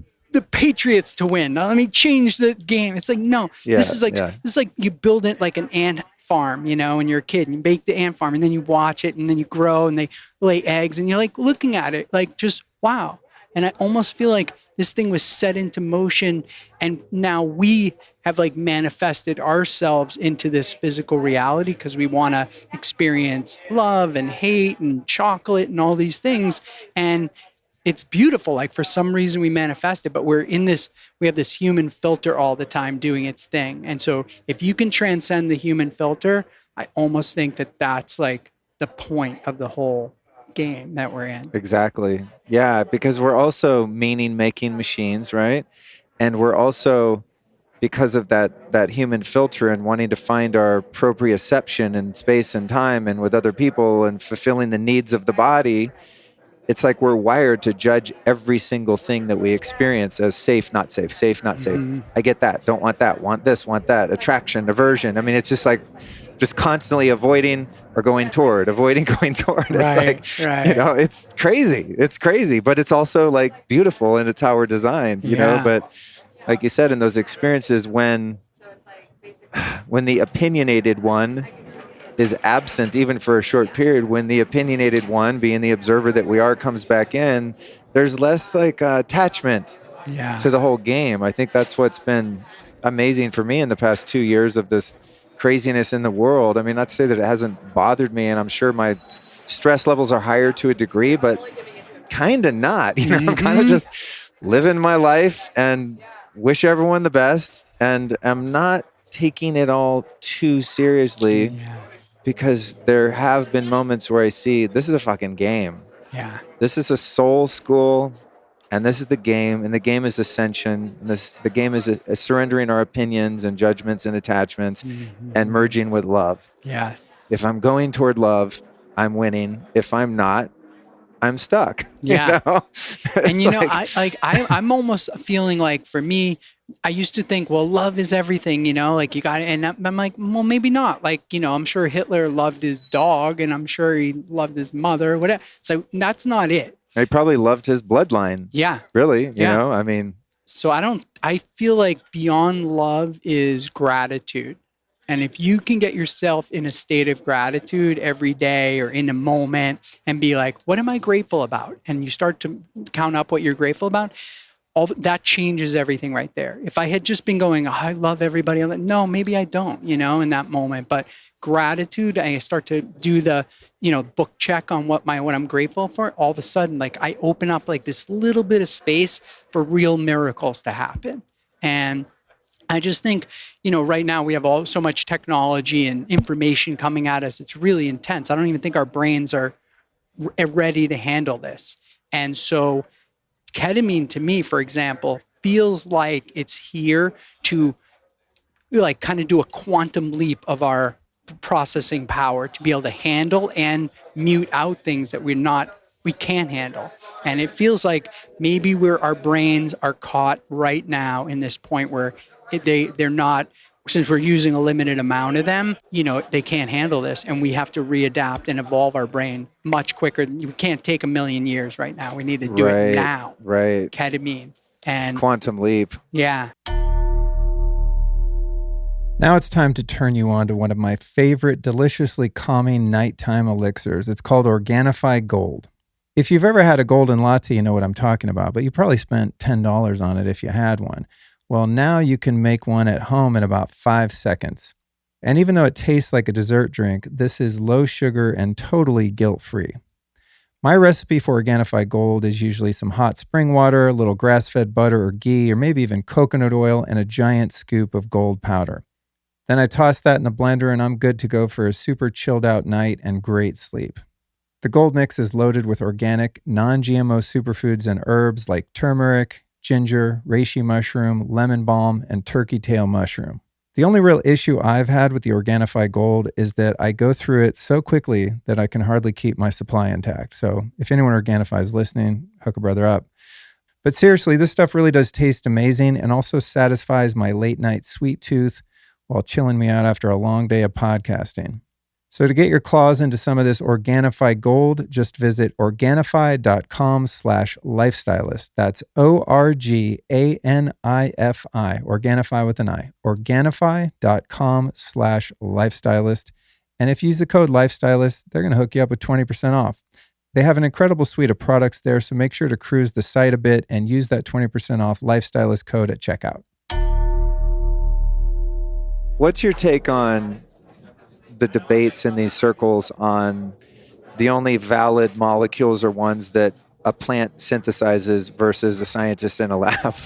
Patriots to win. Now let me change the game. It's like, no, this is like you build it like an ant farm, you know, when you're a kid and you make the ant farm and then you watch it and then you grow and they lay eggs and you're like looking at it like just wow. And I almost feel like this thing was set into motion and now we have like manifested ourselves into this physical reality because we want to experience love and hate and chocolate and all these things. And it's beautiful. Like for some reason we manifest it, but we have this human filter all the time doing its thing. And so if you can transcend the human filter, I almost think that that's like the point of the whole game that we're in. Exactly. Yeah, because we're also meaning-making machines, right? And we're also, because of that human filter and wanting to find our proprioception in space and time and with other people and fulfilling the needs of the body, it's like we're wired to judge every single thing that we experience as safe, not safe, safe, not safe. I get that, don't want that, want this, want that, attraction, aversion. I mean, it's just like just constantly avoiding or going toward, avoiding, going toward. It's like, you know, it's crazy, but it's also like beautiful and it's how we're designed, you know, but like you said, in those experiences when the opinionated one is absent, even for a short period, when the opinionated one, being the observer that we are, comes back in, there's less like attachment to the whole game. I think that's what's been amazing for me in the past 2 years of this craziness in the world. I mean, not to say that it hasn't bothered me, and I'm sure my stress levels are higher to a degree, but kind of not. You know, I'm kind of just living my life and wish everyone the best, and I'm not taking it all too seriously. Because there have been moments where I see this is a fucking game. Yeah. This is a soul school, and this is the game, and the game is ascension. And the game is surrendering our opinions and judgments and attachments and merging with love. Yes. If I'm going toward love, I'm winning. If I'm not, I'm stuck. Yeah. You know? And you know, I'm almost feeling like for me, I used to think, well, love is everything, you know, like you got it. And I'm like, well, maybe not. Like, you know, I'm sure Hitler loved his dog and I'm sure he loved his mother, whatever. So that's not it. He probably loved his bloodline. Yeah. Really, you know, I mean. So I feel like beyond love is gratitude. And if you can get yourself in a state of gratitude every day or in a moment and be like, what am I grateful about? And you start to count up what you're grateful about, all that changes everything right there. If I had just been going, oh, I love everybody, no, maybe I don't, you know, in that moment. But gratitude, I start to do the, you know, book check on what I'm grateful for. All of a sudden, like I open up like this little bit of space for real miracles to happen. And I just think, you know, right now we have so much technology and information coming at us. It's really intense. I don't even think our brains are ready to handle this. And so ketamine to me, for example, feels like it's here to like kind of do a quantum leap of our processing power to be able to handle and mute out things that we can't handle. And it feels like maybe our brains are caught right now in this point where they're not, since we're using a limited amount of them, you know, they can't handle this and we have to readapt and evolve our brain much quicker. We can't take 1 million years right now. We need to do it now. Right. Ketamine. And quantum leap. yeah. Now it's time to turn you on to one of my favorite deliciously calming nighttime elixirs. It's called Organifi Gold. If you've ever had a golden latte, you know what I'm talking about, but you probably spent $10 on it if you had one. Well, now you can make one at home in about 5 seconds. And even though it tastes like a dessert drink, this is low sugar and totally guilt-free. My recipe for Organifi Gold is usually some hot spring water, a little grass-fed butter or ghee, or maybe even coconut oil, and a giant scoop of gold powder. Then I toss that in the blender and I'm good to go for a super chilled out night and great sleep. The gold mix is loaded with organic, non-GMO superfoods and herbs like turmeric, ginger, reishi mushroom, lemon balm, and turkey tail mushroom. The only real issue I've had with the Organifi Gold is that I go through it so quickly that I can hardly keep my supply intact. So if anyone Organifi is listening, hook a brother up. But seriously, this stuff really does taste amazing and also satisfies my late night sweet tooth while chilling me out after a long day of podcasting. So to get your claws into some of this Organifi Gold, just visit Organifi.com/lifestylist. That's ORGANIFI, Organifi with an I, Organifi.com/lifestylist. And if you use the code lifestylist, they're going to hook you up with 20% off. They have an incredible suite of products there, so make sure to cruise the site a bit and use that 20% off lifestylist code at checkout. What's your take on the debates in these circles on the only valid molecules are ones that a plant synthesizes versus a scientist in a lab?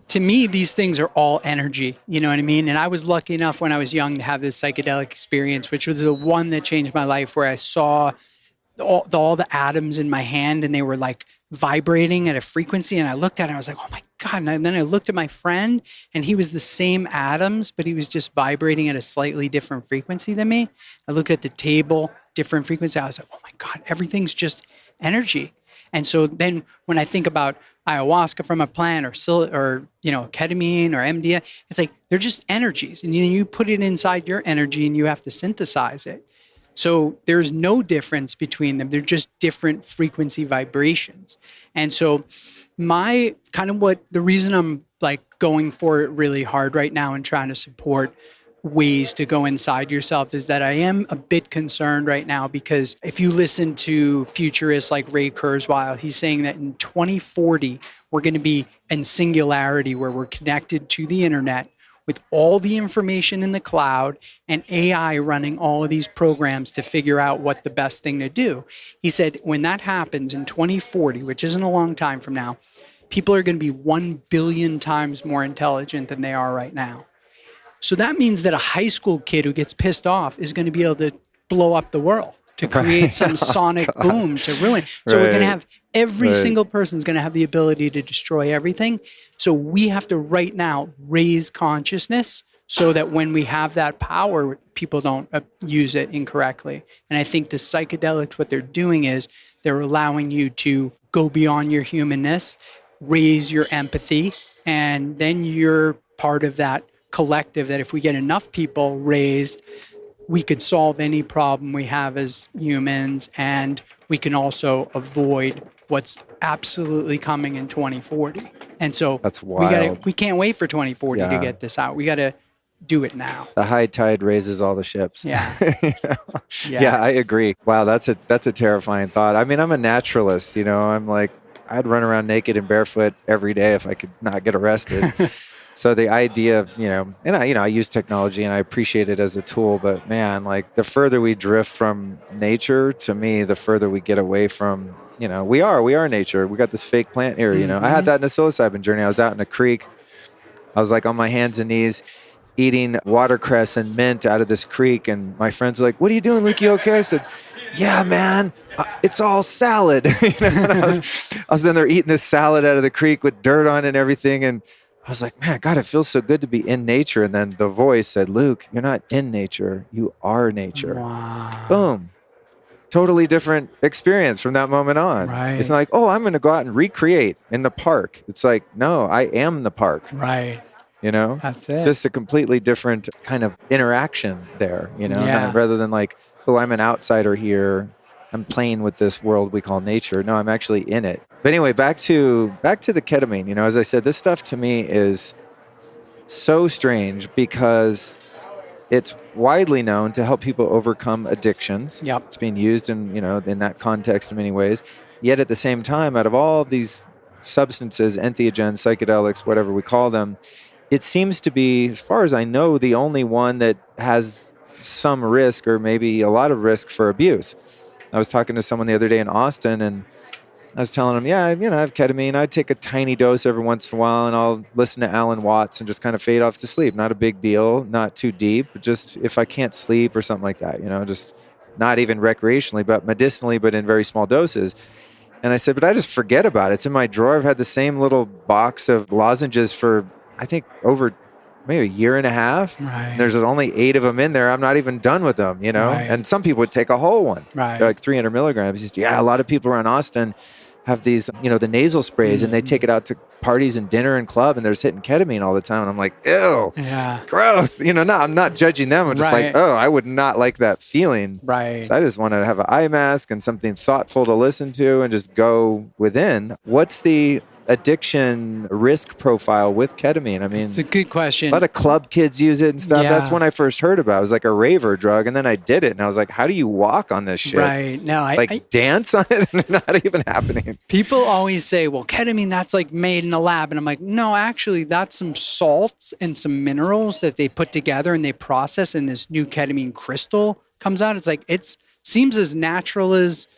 To me, these things are all energy. You know what I mean? And I was lucky enough when I was young to have this psychedelic experience, which was the one that changed my life, where I saw all the atoms in my hand and they were like vibrating at a frequency. And I looked at it and I was like, oh my God. And then I looked at my friend and he was the same atoms, but he was just vibrating at a slightly different frequency than me. I looked at the table, different frequency. I was like, oh my God, everything's just energy. And so then when I think about ayahuasca from a plant or ketamine or MDMA, it's like, they're just energies. And you put it inside your energy and you have to synthesize it. So there's no difference between them. They're just different frequency vibrations. And so the reason I'm like going for it really hard right now and trying to support ways to go inside yourself is that I am a bit concerned right now, because if you listen to futurists like Ray Kurzweil, he's saying that in 2040, we're going to be in singularity, where we're connected to the internet with all the information in the cloud and AI running all of these programs to figure out what the best thing to do. He said when that happens in 2040, which isn't a long time from now, people are going to be 1 billion times more intelligent than they are right now. So that means that a high school kid who gets pissed off is going to be able to blow up the world, to create some sonic boom to ruin. So we're going to have every single person's going to have the ability to destroy everything. So we have to right now raise consciousness so that when we have that power, people don't use it incorrectly. And I think the psychedelics, what they're doing is they're allowing you to go beyond your humanness, raise your empathy, and then you're part of that collective that if we get enough people raised, we could solve any problem we have as humans, and we can also avoid what's absolutely coming in 2040. And so that's wild. We can't wait for 2040 to get this out. We got to do it now. The high tide raises all the ships. Yeah. Yeah, I agree. Wow, that's a terrifying thought. I mean, I'm a naturalist, I'm like, I'd run around naked and barefoot every day if I could not get arrested. So the idea of, I use technology and I appreciate it as a tool, but man, like the further we drift from nature, to me, the further we get away from, we are nature. We got this fake plant here, Mm-hmm. I had that in the psilocybin journey. I was out in a creek. I was like on my hands and knees eating watercress and mint out of this creek. And my friends were like, what are you doing, Luke? You okay? I said, yeah, man, it's all salad. I was in there eating this salad out of the creek with dirt on it and everything. And I was like, man, God, it feels so good to be in nature. And then the voice said, Luke, you're not in nature. You are nature. Wow. Boom. Totally different experience from that moment on. Right. It's not like, oh, I'm going to go out and recreate in the park. It's like, no, I am the park. Right. That's it. Just a completely different kind of interaction there, Yeah. rather than like, oh, I'm an outsider here. I'm playing with this world we call nature. No, I'm actually in it. But anyway, back to the ketamine. You know, as I said, this stuff to me is so strange because it's widely known to help people overcome addictions. Yep. It's being used in that context in many ways. Yet at the same time, out of all of these substances, entheogens, psychedelics, whatever we call them, it seems to be, as far as I know, the only one that has some risk or maybe a lot of risk for abuse. I was talking to someone the other day in Austin, and I was telling him, yeah, I have ketamine. I take a tiny dose every once in a while, and I'll listen to Alan Watts and just kind of fade off to sleep. Not a big deal, not too deep, just if I can't sleep or something like that, just not even recreationally, but medicinally, but in very small doses. And I said, but I just forget about it. It's in my drawer. I've had the same little box of lozenges for, I think, over maybe a year and a half. Right. There's only 8 of them in there. I'm not even done with them, Right. And some people would take a whole one, right. like 300 milligrams. Yeah, a lot of people around Austin have these, the nasal sprays, and they take it out to parties and dinner and club, and they're just hitting ketamine all the time. And I'm like, ew, gross. No, I'm not judging them. I'm just like, oh, I would not like that feeling. Right. So I just want to have an eye mask and something thoughtful to listen to and just go within. What's the addiction risk profile with ketamine? I mean, it's a good question. A lot of club kids use it and stuff. Yeah. That's when I first heard about it. It was like a raver drug, and then I did it, and I was like, how do you walk on this shit? Right. No, I dance on it, and it's not even happening. People always say, well, ketamine, that's like made in a lab. And I'm like, no, actually, that's some salts and some minerals that they put together and they process, and this new ketamine crystal comes out. It's like, seems as natural as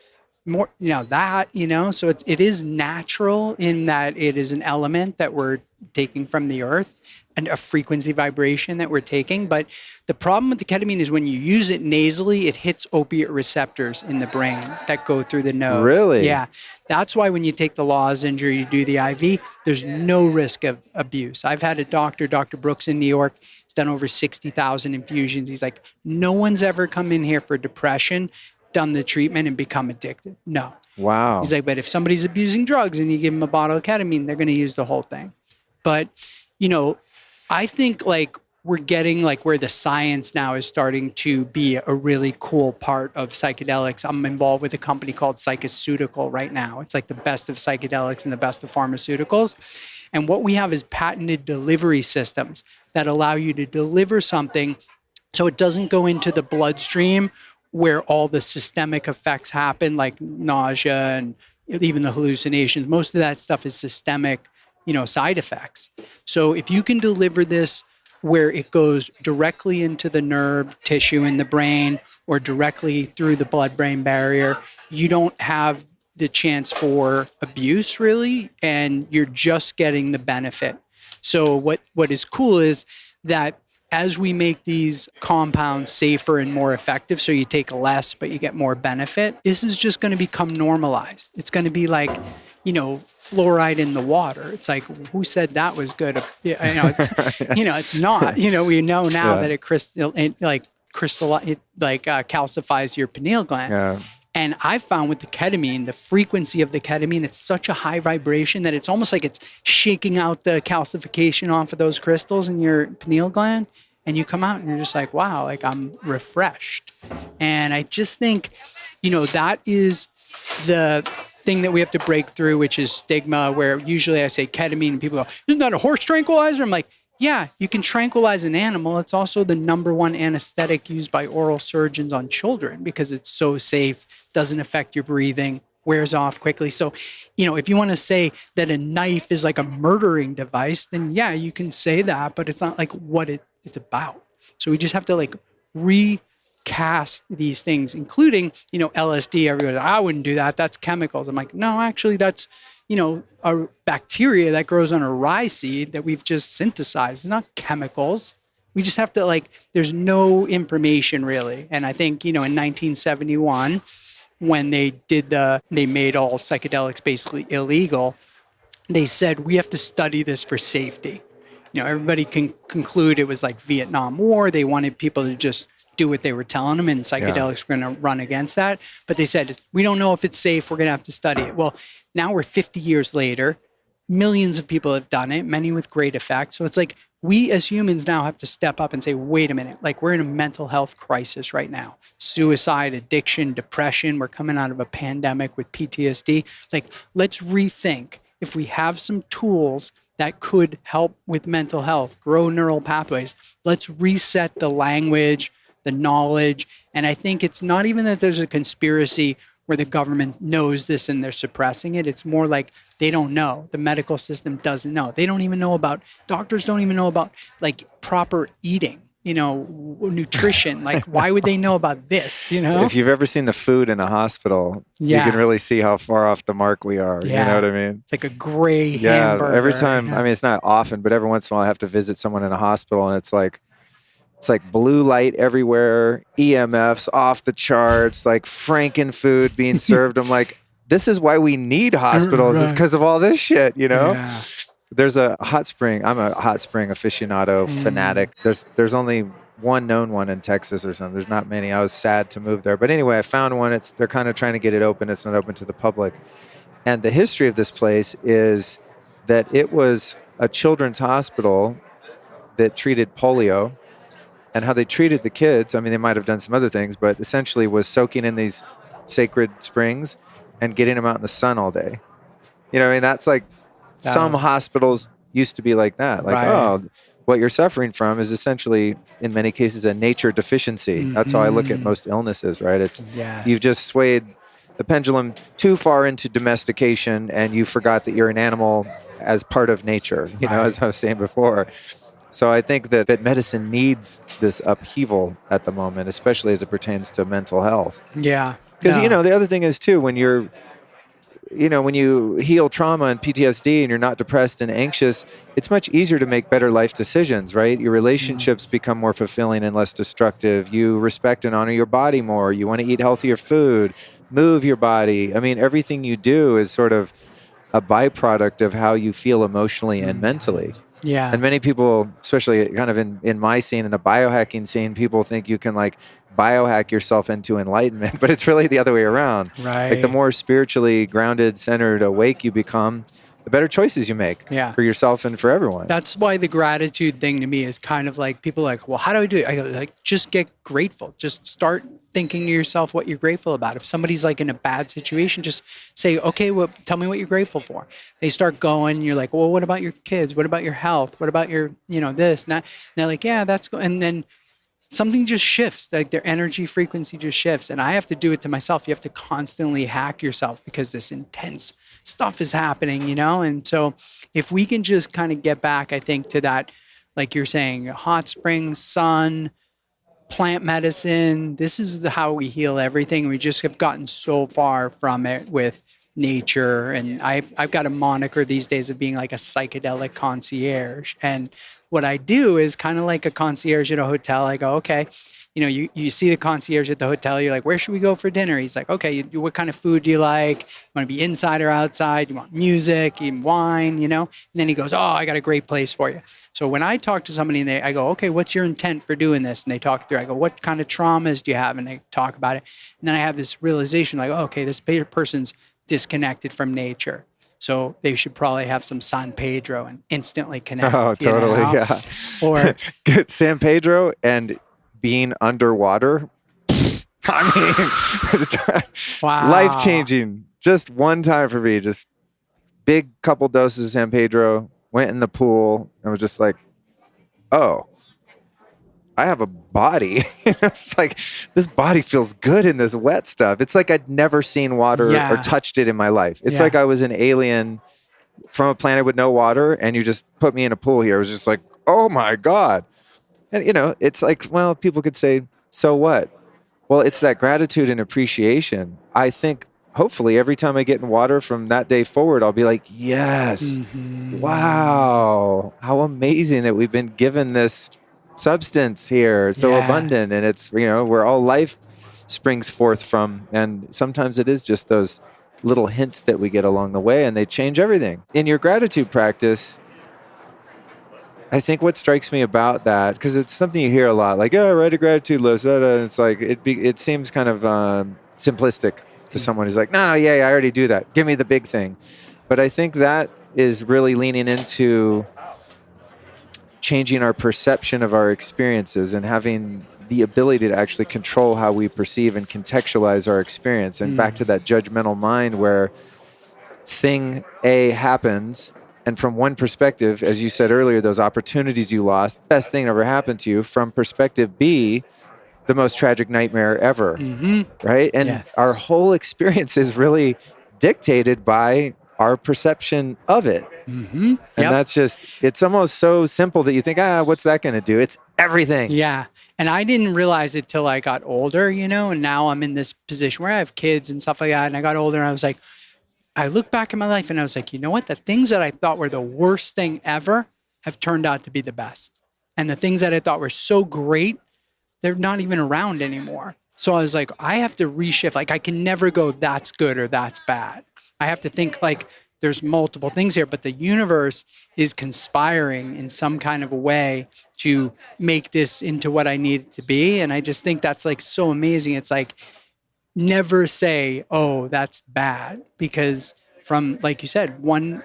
more, so it is natural in that it is an element that we're taking from the earth and a frequency vibration that we're taking. But the problem with the ketamine is when you use it nasally, it hits opiate receptors in the brain that go through the nose. Really? Yeah. That's why when you take the lozenge or you do the IV, there's no risk of abuse. I've had a doctor, Dr. Brooks in New York, he's done over 60,000 infusions. He's like, no one's ever come in here for depression, done the treatment, and become addicted. No. Wow. He's like, but if somebody's abusing drugs and you give them a bottle of ketamine, they're going to use the whole thing. But, I think we're getting where the science now is starting to be a really cool part of psychedelics. I'm involved with a company called Psychedelic right now. It's like the best of psychedelics and the best of pharmaceuticals. And what we have is patented delivery systems that allow you to deliver something so it doesn't go into the bloodstream where all the systemic effects happen, like nausea and even the hallucinations. Most of that stuff is systemic, side effects. So if you can deliver this where it goes directly into the nerve tissue in the brain or directly through the blood-brain barrier, you don't have the chance for abuse, really, and you're just getting the benefit. So what is cool is that as we make these compounds safer and more effective, so you take less, but you get more benefit, this is just going to become normalized. It's going to be like, fluoride in the water. It's like, who said that was good? It's not. We know now that it calcifies your pineal gland. Yeah. And I found with the ketamine, the frequency of the ketamine, it's such a high vibration that it's almost like it's shaking out the calcification off of those crystals in your pineal gland. And you come out and you're just like, wow, I'm refreshed. And I just think, that is the thing that we have to break through, which is stigma, where usually I say ketamine and people go, isn't that a horse tranquilizer? I'm like, yeah, you can tranquilize an animal. It's also the number one anesthetic used by oral surgeons on children because it's so safe, doesn't affect your breathing, wears off quickly. So, if you want to say that a knife is like a murdering device, then yeah, you can say that, but it's not like what it's about. So we just have to recast these things, including, LSD. Everybody goes, I wouldn't do that. That's chemicals. I'm like, no, actually that's, a bacteria that grows on a rye seed that we've just synthesized. It's not chemicals. We just have to there's no information really. And I think, in 1971, when they made all psychedelics basically illegal, they said, we have to study this for safety. Everybody can conclude it was like Vietnam War. They wanted people to just do what they were telling them, and psychedelics were going to run against that. But they said, we don't know if it's safe. We're going to have to study it. Well, now we're 50 years later. Millions of people have done it, many with great effect. So it's like we as humans now have to step up and say, wait a minute, like we're in a mental health crisis right now. Suicide, addiction, depression. We're coming out of a pandemic with PTSD. Like, let's rethink if we have some tools that could help with mental health, grow neural pathways. Let's reset the language, the knowledge. And I think it's not even that there's a conspiracy where the government knows this and they're suppressing it. It's more like they don't know. The medical system doesn't know. They don't even know about, doctors don't even know about like proper eating, nutrition. Like, why would they know about this, If you've ever seen the food in a hospital, you can really see how far off the mark we are. Yeah. You know what I mean? It's like a gray hamburger. Every time, I mean, it's not often, but every once in a while I have to visit someone in a hospital and it's like blue light everywhere, EMFs off the charts, like Franken food being served. I'm like, this is why we need hospitals, is because of all this shit, Yeah. There's a hot spring. I'm a hot spring aficionado, fanatic. There's only one known one in Texas or something. There's not many. I was sad to move there. But anyway, I found one. They're kind of trying to get it open. It's not open to the public. And the history of this place is that it was a children's hospital that treated polio. And how they treated the kids, I mean, they might have done some other things, but essentially was soaking in these sacred springs and getting them out in the sun all day. I mean, that's like some hospitals used to be like that. Like, oh, what you're suffering from is essentially, in many cases, a nature deficiency. Mm-hmm. That's how I look at most illnesses, right? It's you've just swayed the pendulum too far into domestication and you forgot that you're an animal as part of nature, as I was saying before. So I think that medicine needs this upheaval at the moment, especially as it pertains to mental health. Yeah. Because, the other thing is, too, when when you heal trauma and PTSD and you're not depressed and anxious, it's much easier to make better life decisions, right? Your relationships become more fulfilling and less destructive. You respect and honor your body more. You want to eat healthier food, move your body. I mean, everything you do is sort of a byproduct of how you feel emotionally and mentally. Yeah. And many people, especially kind of in my scene, in the biohacking scene, people think you can like biohack yourself into enlightenment, but it's really the other way around. Right. Like the more spiritually grounded, centered, awake you become, the better choices you make for yourself and for everyone. That's why the gratitude thing to me is kind of like, people are like, well, how do I do it? I go, like, just get grateful. Just start thinking to yourself what you're grateful about. If somebody's like in a bad situation, just say, okay, well, tell me what you're grateful for. They start going, you're like, well, what about your kids? What about your health? What about your, this and that? And they're like, yeah, that's good. And then something just shifts, like their energy frequency just shifts. And I have to do it to myself. You have to constantly hack yourself because this intense stuff is happening, And so if we can just kind of get back, I think, to that, like you're saying, hot springs, sun, plant medicine, this is how we heal everything. We just have gotten so far from it with nature. And I've got a moniker these days of being like a psychedelic concierge. And what I do is kind of like a concierge at a hotel. I go, okay, you see the concierge at the hotel. You're like, where should we go for dinner? He's like, okay, what kind of food do you like? You want to be inside or outside? You want music, you want wine, And then he goes, oh, I got a great place for you. So when I talk to somebody and I go, okay, what's your intent for doing this? And they talk through, I go, what kind of traumas do you have? And they talk about it. And then I have this realization like, oh, okay, this person's disconnected from nature. So they should probably have some San Pedro and instantly connect. Oh, totally, yeah. Or San Pedro and being underwater. I mean, wow. Life-changing. Just one time for me, just big couple doses of San Pedro, went in the pool and was just like, oh, I have a body. It's like, this body feels good in this wet stuff. It's like I'd never seen water or touched it in my life. It's like I was an alien from a planet with no water and you just put me in a pool here. It was just like, oh my God. And, it's like, well, people could say, so what? Well, it's that gratitude and appreciation. I think hopefully every time I get in water from that day forward, I'll be like, yes, wow, how amazing that we've been given this substance here, so abundant. And it's, where all life springs forth from. And sometimes it is just those little hints that we get along the way and they change everything. In your gratitude practice, I think what strikes me about that, because it's something you hear a lot, like, oh, write a gratitude list. It's like, it seems kind of simplistic to someone who's like, no, I already do that. Give me the big thing. But I think that is really leaning into changing our perception of our experiences and having the ability to actually control how we perceive and contextualize our experience. And back to that judgmental mind where thing A happens, and from one perspective, as you said earlier, those opportunities you lost, best thing ever happened to you. From perspective B, the most tragic nightmare ever, right? And our whole experience is really dictated by our perception of it. And that's just, it's almost so simple that you think, what's that going to do? It's everything. Yeah. And I didn't realize it till I got older, you know, and now I'm in this position where I have kids and stuff like that. And I got older and I was like, I look back in my life and I was like, you know what? The things that I thought were the worst thing ever have turned out to be the best. And the things that I thought were so great, they're not even around anymore. So I was like, I have to reshift. Like, I can never go, that's good or that's bad. I have to think like there's multiple things here, but the universe is conspiring in some kind of a way to make this into what I need it to be. And I just think that's like so amazing. It's like, never say, oh, that's bad, because from, like you said, one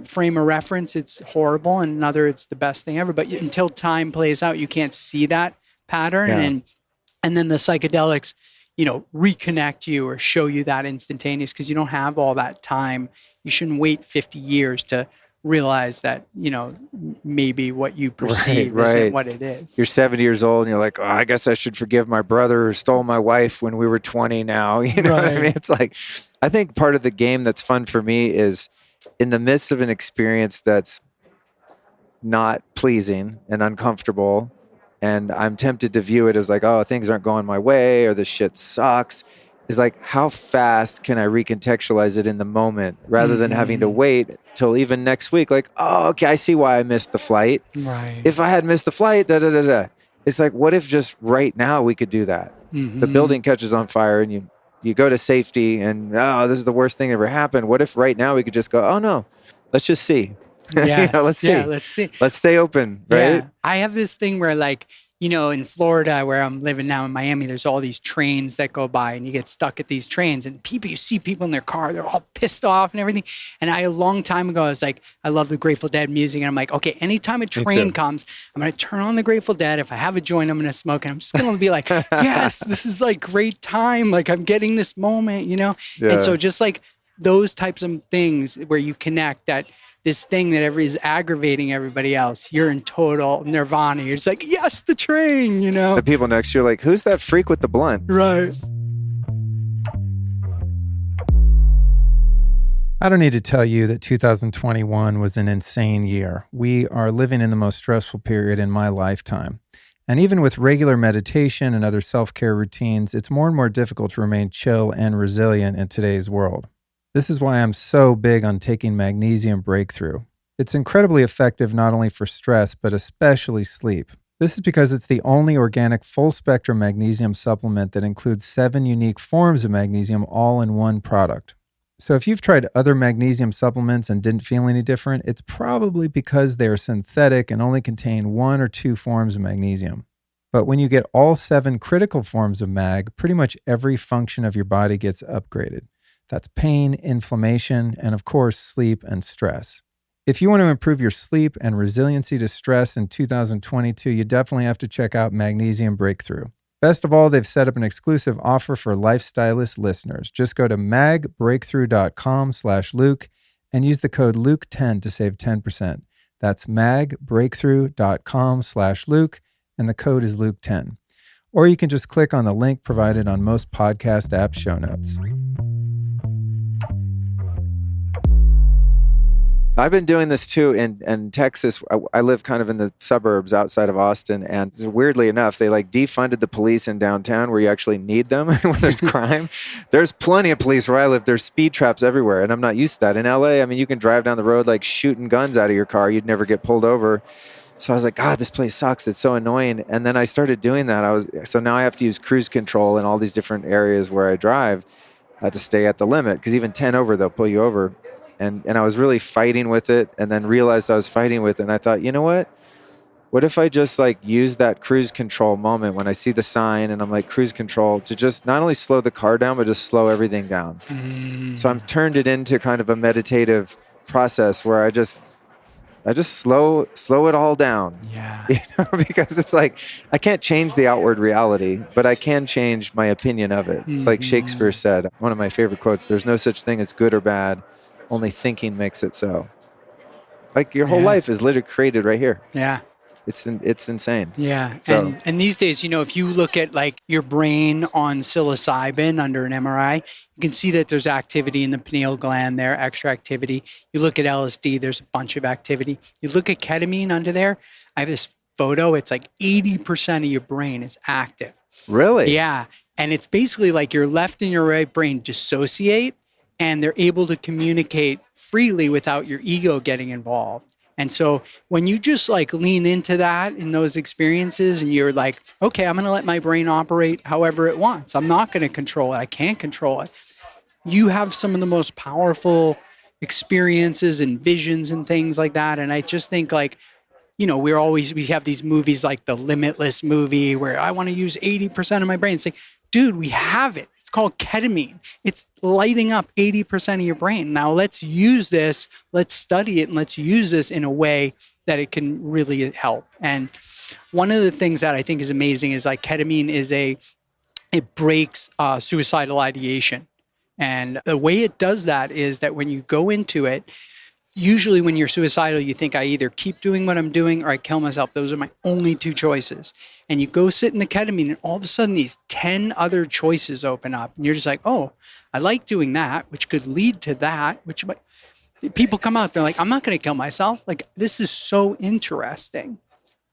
frame of reference, it's horrible, and another, it's the best thing ever. But until time plays out, you can't see that pattern. And then the psychedelics, you know, reconnect you or show you that instantaneous, because you don't have all that time. You shouldn't wait 50 years to realize that, you know, maybe what you perceive isn't what it is. You're 70 years old and you're like, I guess I should forgive my brother who stole my wife when we were 20 now. You know what I mean? It's like, I think part of the game that's fun for me is in the midst of an experience that's not pleasing and uncomfortable, and I'm tempted to view it as like, oh, things aren't going my way or this shit sucks, is like, how fast can I recontextualize it in the moment rather than having to wait till even next week? Like, oh, okay, I see why I missed the flight. Right. If I had missed the flight, It's like, what if just right now we could do that? The building catches on fire and you go to safety and, oh, this is the worst thing that ever happened. What if right now we could just go, oh no, let's just see. Yes. Let's see. Let's see. Let's stay open, right? Yeah. I have this thing where, like, you know, in Florida, where I'm living now in Miami, there's all these trains that go by and you get stuck at these trains, and you see people in their car, they're all pissed off and everything. And a long time ago, I was like, I love the Grateful Dead music. And I'm like, okay, anytime a train comes, I'm going to turn on the Grateful Dead. If I have a joint, I'm going to smoke. And I'm just going to be like, yes, this is like great time. Like, I'm getting this moment, you know? Yeah. And so just like those types of things where you connect that, this thing that is aggravating everybody else, you're in total nirvana. You're just like, yes, the train, you know? The people next to you are like, who's that freak with the blunt? Right. I don't need to tell you that 2021 was an insane year. We are living in the most stressful period in my lifetime. And even with regular meditation and other self-care routines, it's more and more difficult to remain chill and resilient in today's world. This is why I'm so big on taking Magnesium Breakthrough. It's incredibly effective not only for stress, but especially sleep. This is because it's the only organic full-spectrum magnesium supplement that includes 7 unique forms of magnesium all in one product. So if you've tried other magnesium supplements and didn't feel any different, it's probably because they're synthetic and only contain 1 or 2 forms of magnesium. But when you get all 7 critical forms of mag, pretty much every function of your body gets upgraded. That's pain, inflammation, and of course, sleep and stress. If you want to improve your sleep and resiliency to stress in 2022, you definitely have to check out Magnesium Breakthrough. Best of all, they've set up an exclusive offer for Lifestylist listeners. Just go to magbreakthrough.com/Luke and use the code Luke10 to save 10%. That's magbreakthrough.com/Luke, and the code is Luke10. Or you can just click on the link provided on most podcast app show notes. I've been doing this too in Texas. I live kind of in the suburbs outside of Austin, and weirdly enough, they like defunded the police in downtown where you actually need them when there's crime. There's plenty of police where I live. There's speed traps everywhere, and I'm not used to that. In LA, I mean, you can drive down the road like shooting guns out of your car. You'd never get pulled over. So I was like, God, this place sucks. It's so annoying. And then I started doing that. So now I have to use cruise control in all these different areas where I drive. I have to stay at the limit because even 10 over, they'll pull you over. And I was really fighting with it, and then realized I was fighting with it. And I thought, you know what? What if I just like use that cruise control moment when I see the sign and I'm like cruise control to just not only slow the car down, but just slow everything down. So I'm turned it into kind of a meditative process where I just I just slow it all down. Yeah. Because it's like I can't change the outward reality, but I can change my opinion of it. It's like Shakespeare said, one of my favorite quotes, there's no such thing as good or bad, only thinking makes it so. Like your whole life is literally created right here. Yeah. It's insane. Yeah. So, And these days, if you look at like your brain on psilocybin under an MRI, you can see that there's activity in the pineal gland there, extra activity. You look at LSD, there's a bunch of activity. You look at ketamine under there, I have this photo, it's like 80% of your brain is active. really? Yeah. And it's basically like your left and your right brain dissociate and they're able to communicate freely without your ego getting involved. And so when you just like lean into that in those experiences and you're like, okay, I'm going to let my brain operate however it wants. I'm not going to control it. I can't control it. You have some of the most powerful experiences and visions and things like that. And I just think like, we have these movies like the Limitless movie where I want to use 80% of my brain. It's like, dude, we have it. It's called ketamine. It's lighting up 80% of your brain. Now let's use this, let's study it, and let's use this in a way that it can really help. And one of the things that I think is amazing is like ketamine it breaks suicidal ideation. And the way it does that is that when you go into it, usually when you're suicidal, you think I either keep doing what I'm doing or I kill myself. Those are my only two choices. And you go sit in the ketamine and all of a sudden these 10 other choices open up. And you're just like, oh, I like doing that, which could lead to that, people come out, they're like, I'm not going to kill myself. Like, this is so interesting.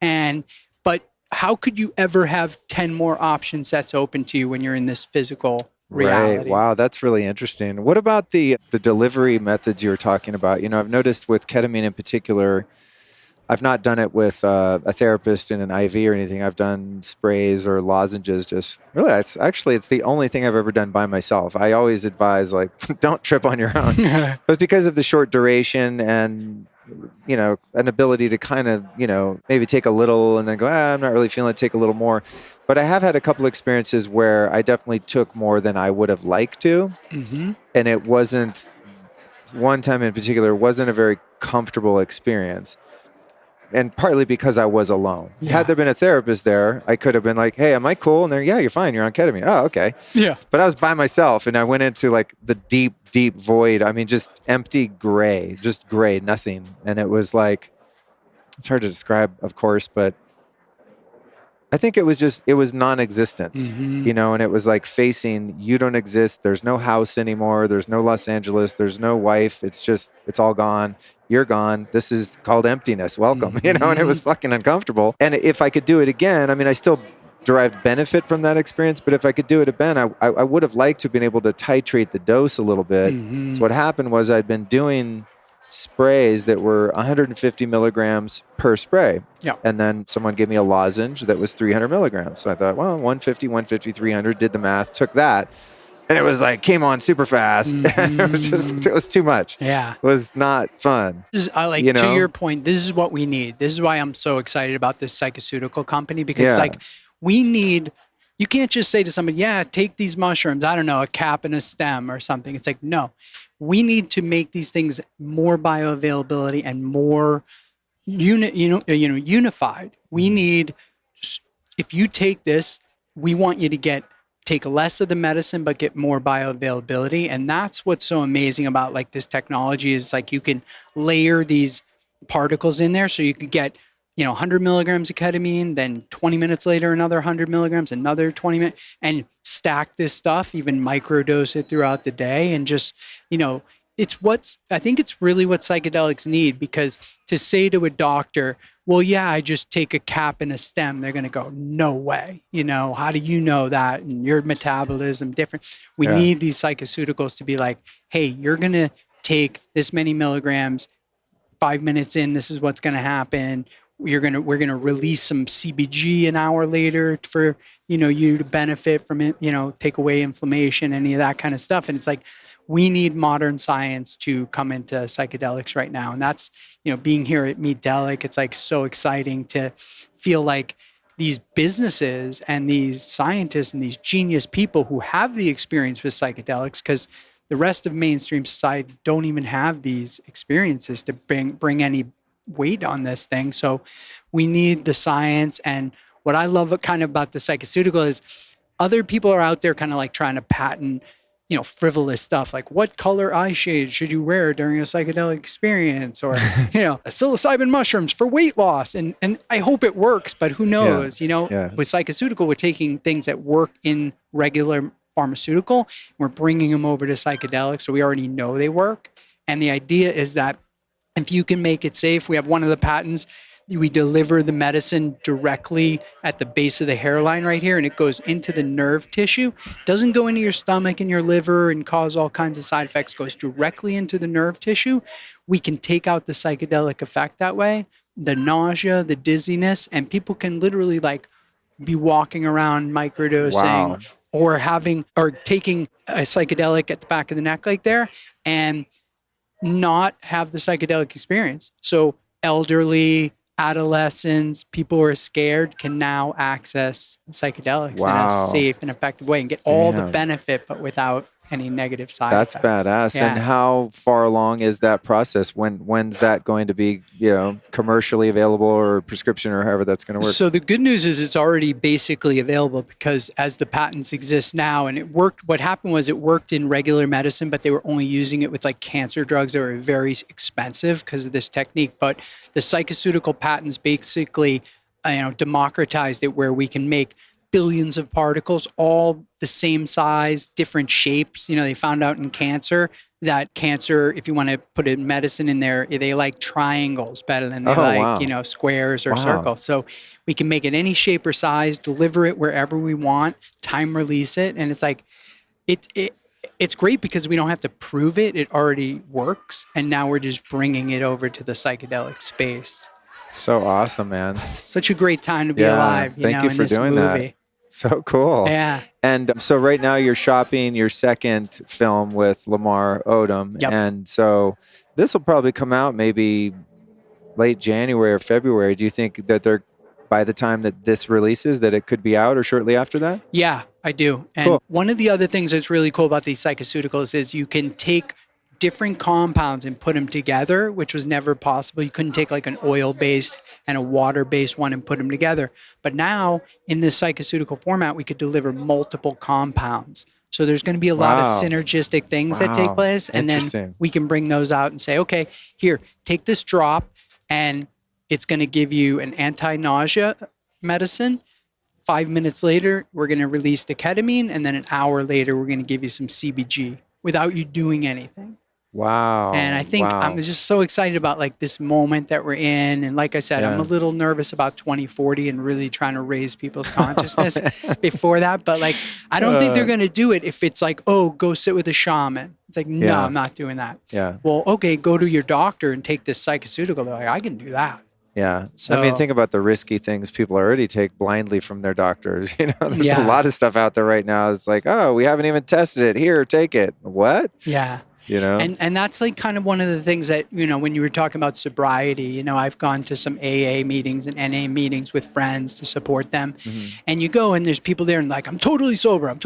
But how could you ever have 10 more option sets open to you when you're in this physical reality? Right. Wow, that's really interesting. What about the delivery methods you were talking about? I've noticed with ketamine in particular, I've not done it with a therapist in an IV or anything. I've done sprays or lozenges. Just really, it's the only thing I've ever done by myself. I always advise like, don't trip on your own. But because of the short duration and an ability to kind of maybe take a little and then go, I'm not really feeling it. Take a little more. But I have had a couple experiences where I definitely took more than I would have liked to, and it wasn't. One time in particular wasn't a very comfortable experience. And partly because I was alone. Yeah. Had there been a therapist there, I could have been like, hey, am I cool? And they're, yeah, you're fine. You're on ketamine. Oh, okay. Yeah. But I was by myself and I went into like the deep, deep void. I mean, just empty gray, nothing. And it was like, it's hard to describe, of course, but I think it was non-existence, and it was like facing, you don't exist. There's no house anymore. There's no Los Angeles. There's no wife. It's all gone. You're gone. This is called emptiness. Welcome, and it was fucking uncomfortable. And if I could do it again, I mean, I still derived benefit from that experience, but if I could do it again, I would have liked to have been able to titrate the dose a little bit. So what happened was I'd been doing sprays that were 150 milligrams per spray. Yeah. And then someone gave me a lozenge that was 300 milligrams. So I thought, well, 150, 300, did the math, took that. And it was like, came on super fast. It was too much. Yeah. It was not fun. To your point, this is what we need. This is why I'm so excited about this psychoceutical company, because it's like, you can't just say to somebody, yeah, take these mushrooms, I don't know, a cap and a stem or something. It's like, no, we need to make these things more bioavailability and more unified. We need, if you take this, we want you to take less of the medicine, but get more bioavailability. And that's what's so amazing about like this technology is like you can layer these particles in there. So you could get 100 milligrams of ketamine, then 20 minutes later, another 100 milligrams, another 20 minutes, and stack this stuff, even microdose it throughout the day. And just, I think it's really what psychedelics need, because to say to a doctor, well, yeah, I just take a cap and a stem, they're going to go, no way. How do you know that? And your metabolism different. We need these psychoceuticals to be like, hey, you're going to take this many milligrams, 5 minutes in, this is what's going to happen. We're gonna release some CBG an hour later for you to benefit from it, take away inflammation, any of that kind of stuff. And it's like we need modern science to come into psychedelics right now. And that's being here at Meet Delic, it's like so exciting to feel like these businesses and these scientists and these genius people who have the experience with psychedelics, because the rest of mainstream society don't even have these experiences to bring any weight on this thing. So we need the science. And what I love kind of about the psychoceutical is other people are out there kind of like trying to patent, frivolous stuff like what color eye shade should you wear during a psychedelic experience, or, psilocybin mushrooms for weight loss. And I hope it works, but who knows, with psychoceutical, we're taking things that work in regular pharmaceutical, we're bringing them over to psychedelics. So we already know they work. And the idea is that if you can make it safe, we have one of the patents, we deliver the medicine directly at the base of the hairline right here, and it goes into the nerve tissue. It doesn't go into your stomach and your liver and cause all kinds of side effects. It goes directly into the nerve tissue. We can take out the psychedelic effect that way, the nausea, the dizziness, and people can literally like be walking around microdosing or taking a psychedelic at the back of the neck like there and not have the psychedelic experience. So elderly, adolescents, people who are scared can now access psychedelics in a safe and effective way and get all the benefit, but without any negative side effects. That's badass. Yeah. And how far along is that process? When's that going to be, commercially available or prescription or however that's going to work? So the good news is it's already basically available because as the patents exist now, and it worked, what happened was it worked in regular medicine, but they were only using it with like cancer drugs that were very expensive because of this technique. But the psychoceutical patents basically, democratized it where we can make billions of particles, all the same size, different shapes. They found out in cancer that cancer, if you want to put a medicine in there, they like triangles better than they squares or circles. So we can make it any shape or size, deliver it wherever we want, time release it. And it's like, it's great because we don't have to prove it. It already works. And now we're just bringing it over to the psychedelic space. So awesome, man. Such a great time to be alive. Thank you for doing that. So cool. Yeah. And so right now you're shopping your second film with Lamar Odom. Yep. And so this will probably come out maybe late January or February. Do you think that by the time that this releases, that it could be out or shortly after that? Yeah, I do. And one of the other things that's really cool about these psychoceuticals is you can take different compounds and put them together, which was never possible. You couldn't take like an oil-based and a water-based one and put them together. But now in this psychoceutical format, we could deliver multiple compounds. So there's going to be a lot of synergistic things that take place. And then we can bring those out and say, okay, here, take this drop and it's going to give you an anti-nausea medicine. 5 minutes later, we're going to release the ketamine. And then an hour later, we're going to give you some CBG without you doing anything. Wow. And I think I'm just so excited about like this moment that we're in. And like I said, I'm a little nervous about 2040 and really trying to raise people's consciousness before that. But like, I don't think they're going to do it if it's like, oh, go sit with a shaman. It's like, no, I'm not doing that. Yeah. Well, okay, go to your doctor and take this psychoceutical. They're like, I can do that. Yeah. So, I mean, think about the risky things people already take blindly from their doctors. There's a lot of stuff out there right now. It's like, oh, we haven't even tested it. Here, take it. What? Yeah. And that's like kind of one of the things that, when you were talking about sobriety, I've gone to some AA meetings and NA meetings with friends to support them. Mm-hmm. And you go and there's people there and like, I'm totally sober. And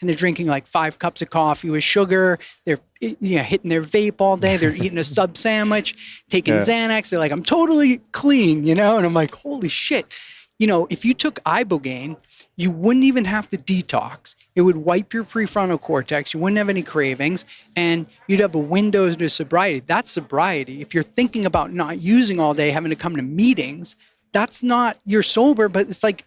they're drinking like 5 cups of coffee with sugar. They're hitting their vape all day. They're eating a sub sandwich, taking Xanax. They're like, I'm totally clean, And I'm like, holy shit. If you took Ibogaine, you wouldn't even have to detox. It would wipe your prefrontal cortex. You wouldn't have any cravings, and you'd have a window to sobriety. That's sobriety. If you're thinking about not using all day, having to come to meetings, that's not, you're sober, but it's like,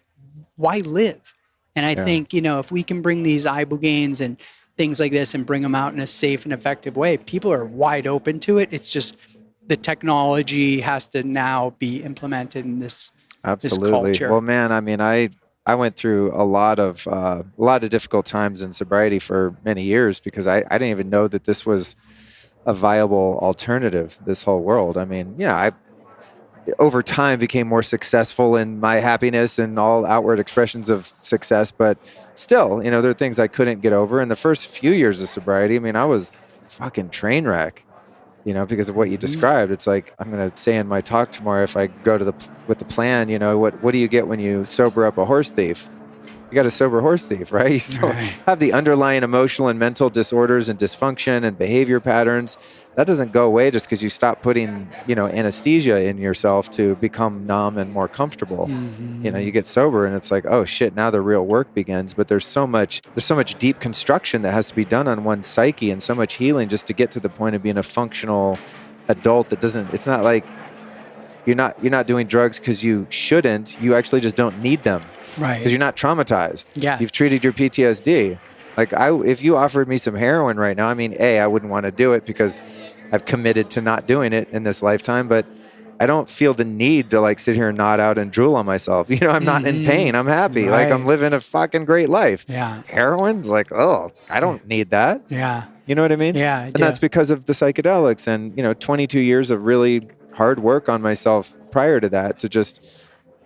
why live? And I think, if we can bring these Ibogaines and things like this and bring them out in a safe and effective way, people are wide open to it. It's just the technology has to now be implemented in this culture. Well, man, I mean, I went through a lot of difficult times in sobriety for many years because I didn't even know that this was a viable alternative, this whole world. I mean, I over time became more successful in my happiness and all outward expressions of success, but still, there are things I couldn't get over. In the first few years of sobriety, I mean, I was fucking train wreck. Because of what you described. It's like, I'm going to say in my talk tomorrow, if I go with the plan, what do you get when you sober up a horse thief? you got a sober horse thief, right? You still have the underlying emotional and mental disorders and dysfunction and behavior patterns. That doesn't go away just because you stop putting, anesthesia in yourself to become numb and more comfortable. You get sober and it's like, oh shit, now the real work begins. But there's so much deep construction that has to be done on one's psyche and so much healing just to get to the point of being a functional adult it's not like you're not doing drugs because you shouldn't. You actually just don't need them. Right. Because you're not traumatized. Yes. You've treated your PTSD. Like if you offered me some heroin right now, I mean, I wouldn't want to do it because I've committed to not doing it in this lifetime, but I don't feel the need to like sit here and nod out and drool on myself. I'm not in pain. I'm happy. Right. Like I'm living a fucking great life. Yeah. Heroin's like, oh, I don't need that. Yeah. You know what I mean? Yeah. And that's because of the psychedelics and, 22 years of really hard work on myself prior to that to just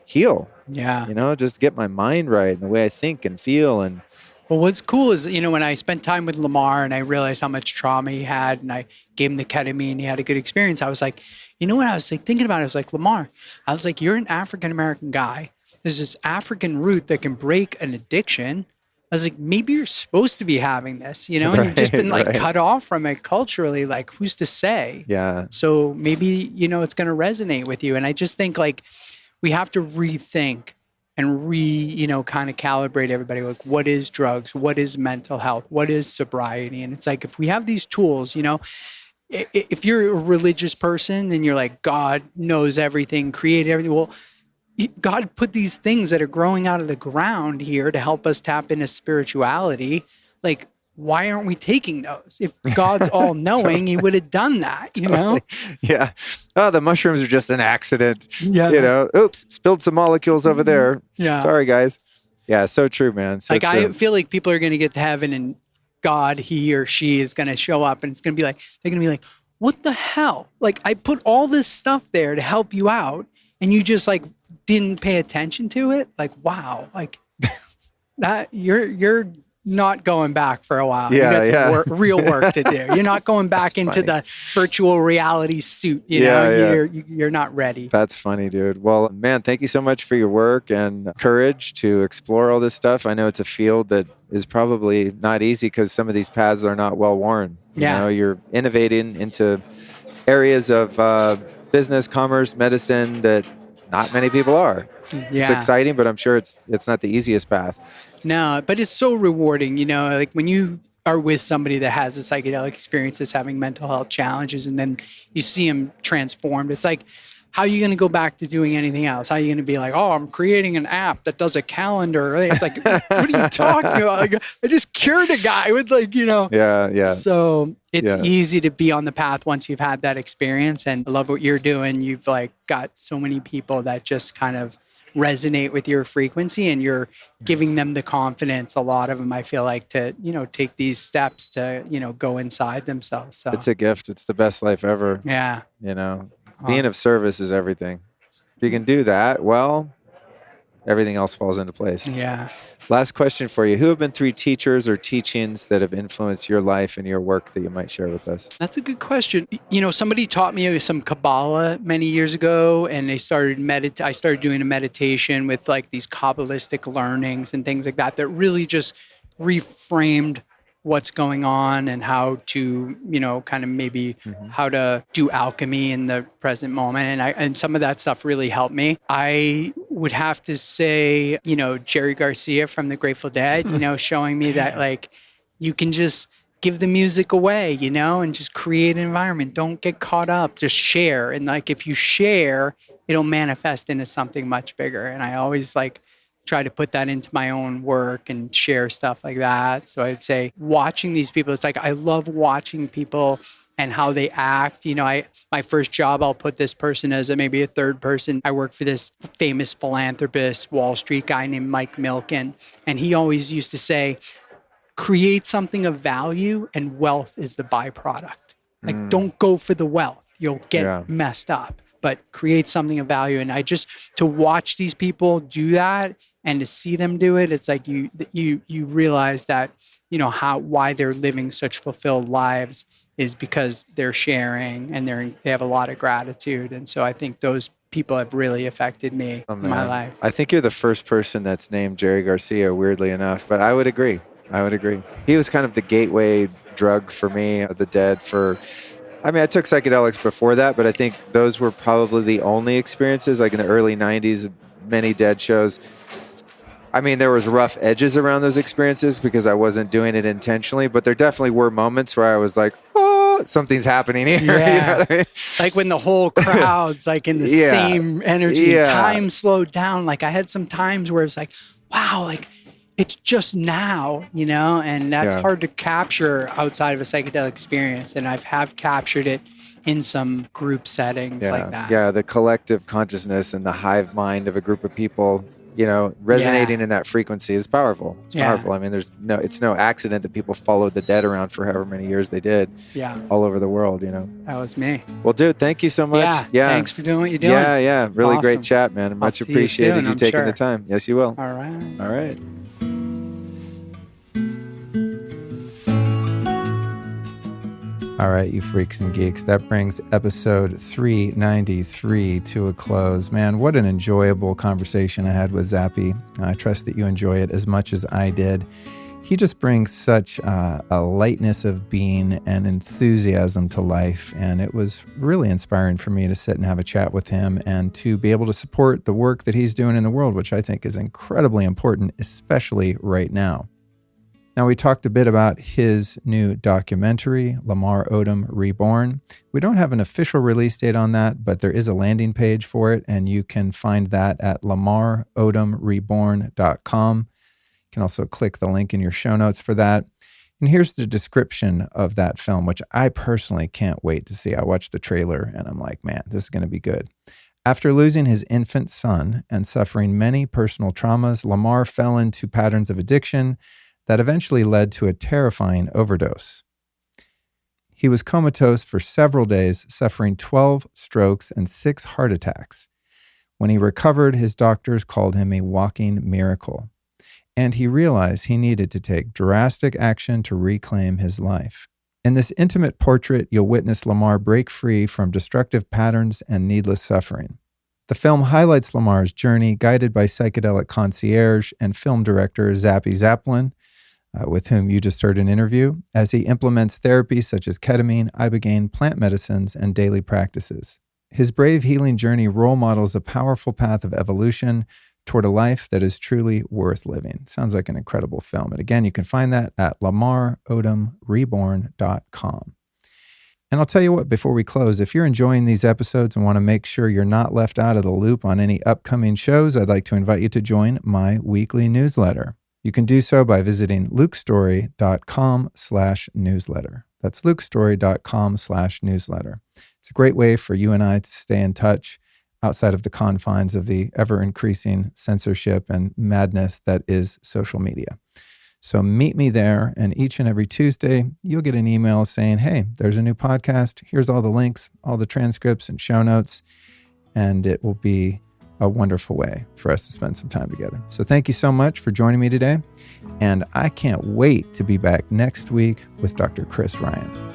heal. Yeah. Just get my mind right and the way I think and feel. And well, what's cool is, when I spent time with Lamar and I realized how much trauma he had and I gave him the ketamine, he had a good experience. I was like, what I was like thinking about? I was like, Lamar, I was like, you're an African-American guy. There's this African root that can break an addiction. I was like, maybe you're supposed to be having this, and you've just been like cut off from it culturally. Like, who's to say? Yeah. So maybe, it's going to resonate with you. And I just think like we have to rethink and kind of calibrate everybody. Like, what is drugs? What is mental health? What is sobriety? And it's like, if we have these tools, if you're a religious person and you're like, God knows everything, created everything. Well, God put these things that are growing out of the ground here to help us tap into spirituality. Like, why aren't we taking those? If God's all knowing, he would have done that, Yeah. Oh, the mushrooms are just an accident. Yeah. Oops, spilled some molecules over there. Yeah. Sorry, guys. Yeah, so true, man. So true. I feel like people are going to get to heaven and God, he or she is going to show up and it's going to be like, they're going to be like, what the hell? Like, I put all this stuff there to help you out and you just like didn't pay attention to it. Like, wow. Like that you're not going back for a while. Yeah, you got some real work to do. You're not going back into the virtual reality suit. You're not ready. That's funny, dude. Well, man, thank you so much for your work and courage to explore all this stuff. I know it's a field that is probably not easy because some of these paths are not well worn. You're innovating into areas of business, commerce, medicine that not many people are. Yeah. It's exciting, but I'm sure it's not the easiest path. No, but it's so rewarding, like when you are with somebody that has a psychedelic experience that's having mental health challenges and then you see them transformed. It's like, how are you going to go back to doing anything else? How are you going to be like, oh, I'm creating an app that does a calendar? It's like, what are you talking about? Like, I just cured a guy with Yeah. So it's easy to be on the path once you've had that experience. And I love what you're doing. You've got so many people that just kind of resonate with your frequency and you're giving them the confidence, a lot of them, I feel like, to take these steps to go inside themselves. So it's a gift. It's the best life ever. Being of service is everything. If you can do that well, everything else falls into place. Last question for you. Who have been 3 teachers or teachings that have influenced your life and your work that you might share with us? That's a good question. Somebody taught me some Kabbalah many years ago, and I started doing a meditation with these Kabbalistic learnings and things like that really just reframed what's going on and how to, kind of maybe how to do alchemy in the present moment. And some of that stuff really helped me. I would have to say, Jerry Garcia from the Grateful Dead, showing me that you can just give the music away, and just create an environment. Don't get caught up, just share. And if you share, it'll manifest into something much bigger. And I always try to put that into my own work and share stuff like that. So I'd say watching these people, it's I love watching people and how they act. My first job, I'll put this person as maybe a third person. I work for this famous philanthropist, Wall Street guy named Mike Milken. And he always used to say, create something of value and wealth is the byproduct. Don't go for the wealth. You'll get messed up. But create something of value. And to watch these people do that and to see them do it, it's you realize that, why they're living such fulfilled lives is because they're sharing and they have a lot of gratitude. And so I think those people have really affected me in my life. I think you're the first person that's named Jerry Garcia, weirdly enough, but I would agree. He was kind of the gateway drug for me, the dead I took psychedelics before that, but I think those were probably the only experiences, like in the early 90s, many dead shows. There was rough edges around those experiences because I wasn't doing it intentionally, but there definitely were moments where I was like, oh, something's happening here. Yeah. You know what I mean? Like when the whole crowd's like in the same energy, time slowed down. Like I had some times where it's like, wow, like it's just now, and that's hard to capture outside of a psychedelic experience. And have captured it in some group settings like that. Yeah, the collective consciousness and the hive mind of a group of people, resonating in that frequency is powerful. It's powerful. It's no accident that people followed the dead around for however many years they did. Yeah. All over the world, That was me. Well, dude, thank you so much. Yeah. Thanks for doing what you're doing. Yeah. Really awesome. Great chat, man. Much appreciated you taking the time. Yes, you will. All right. All right. All right, you freaks and geeks, that brings episode 393 to a close. Man, what an enjoyable conversation I had with Zappy. I trust that you enjoy it as much as I did. He just brings such a lightness of being and enthusiasm to life, and it was really inspiring for me to sit and have a chat with him and to be able to support the work that he's doing in the world, which I think is incredibly important, especially right now. Now, we talked a bit about his new documentary, Lamar Odom, Reborn. We don't have an official release date on that, but there is a landing page for it, and you can find that at lamarodomreborn.com. You can also click the link in your show notes for that. And here's the description of that film, which I personally can't wait to see. I watched the trailer, and I'm like, man, this is going to be good. After losing his infant son and suffering many personal traumas, Lamar fell into patterns of addiction that eventually led to a terrifying overdose. He was comatose for several days, suffering 12 strokes and 6 heart attacks. When he recovered, his doctors called him a walking miracle, and he realized he needed to take drastic action to reclaim his life. In this intimate portrait, you'll witness Lamar break free from destructive patterns and needless suffering. The film highlights Lamar's journey, guided by psychedelic concierge and film director Zappy Zapolin, with whom you just heard an interview, as he implements therapies such as ketamine, ibogaine, plant medicines, and daily practices. His brave healing journey role models a powerful path of evolution toward a life that is truly worth living. Sounds like an incredible film. And again, you can find that at lamarodomreborn.com. And I'll tell you what, before we close, if you're enjoying these episodes and want to make sure you're not left out of the loop on any upcoming shows, I'd like to invite you to join my weekly newsletter. You can do so by visiting lukestory.com/newsletter. That's lukestory.com/newsletter. It's a great way for you and I to stay in touch outside of the confines of the ever-increasing censorship and madness that is social media. So meet me there, and each and every Tuesday, you'll get an email saying, hey, there's a new podcast. Here's all the links, all the transcripts and show notes, and it will be a wonderful way for us to spend some time together. So thank you so much for joining me today, and I can't wait to be back next week with Dr. Chris Ryan.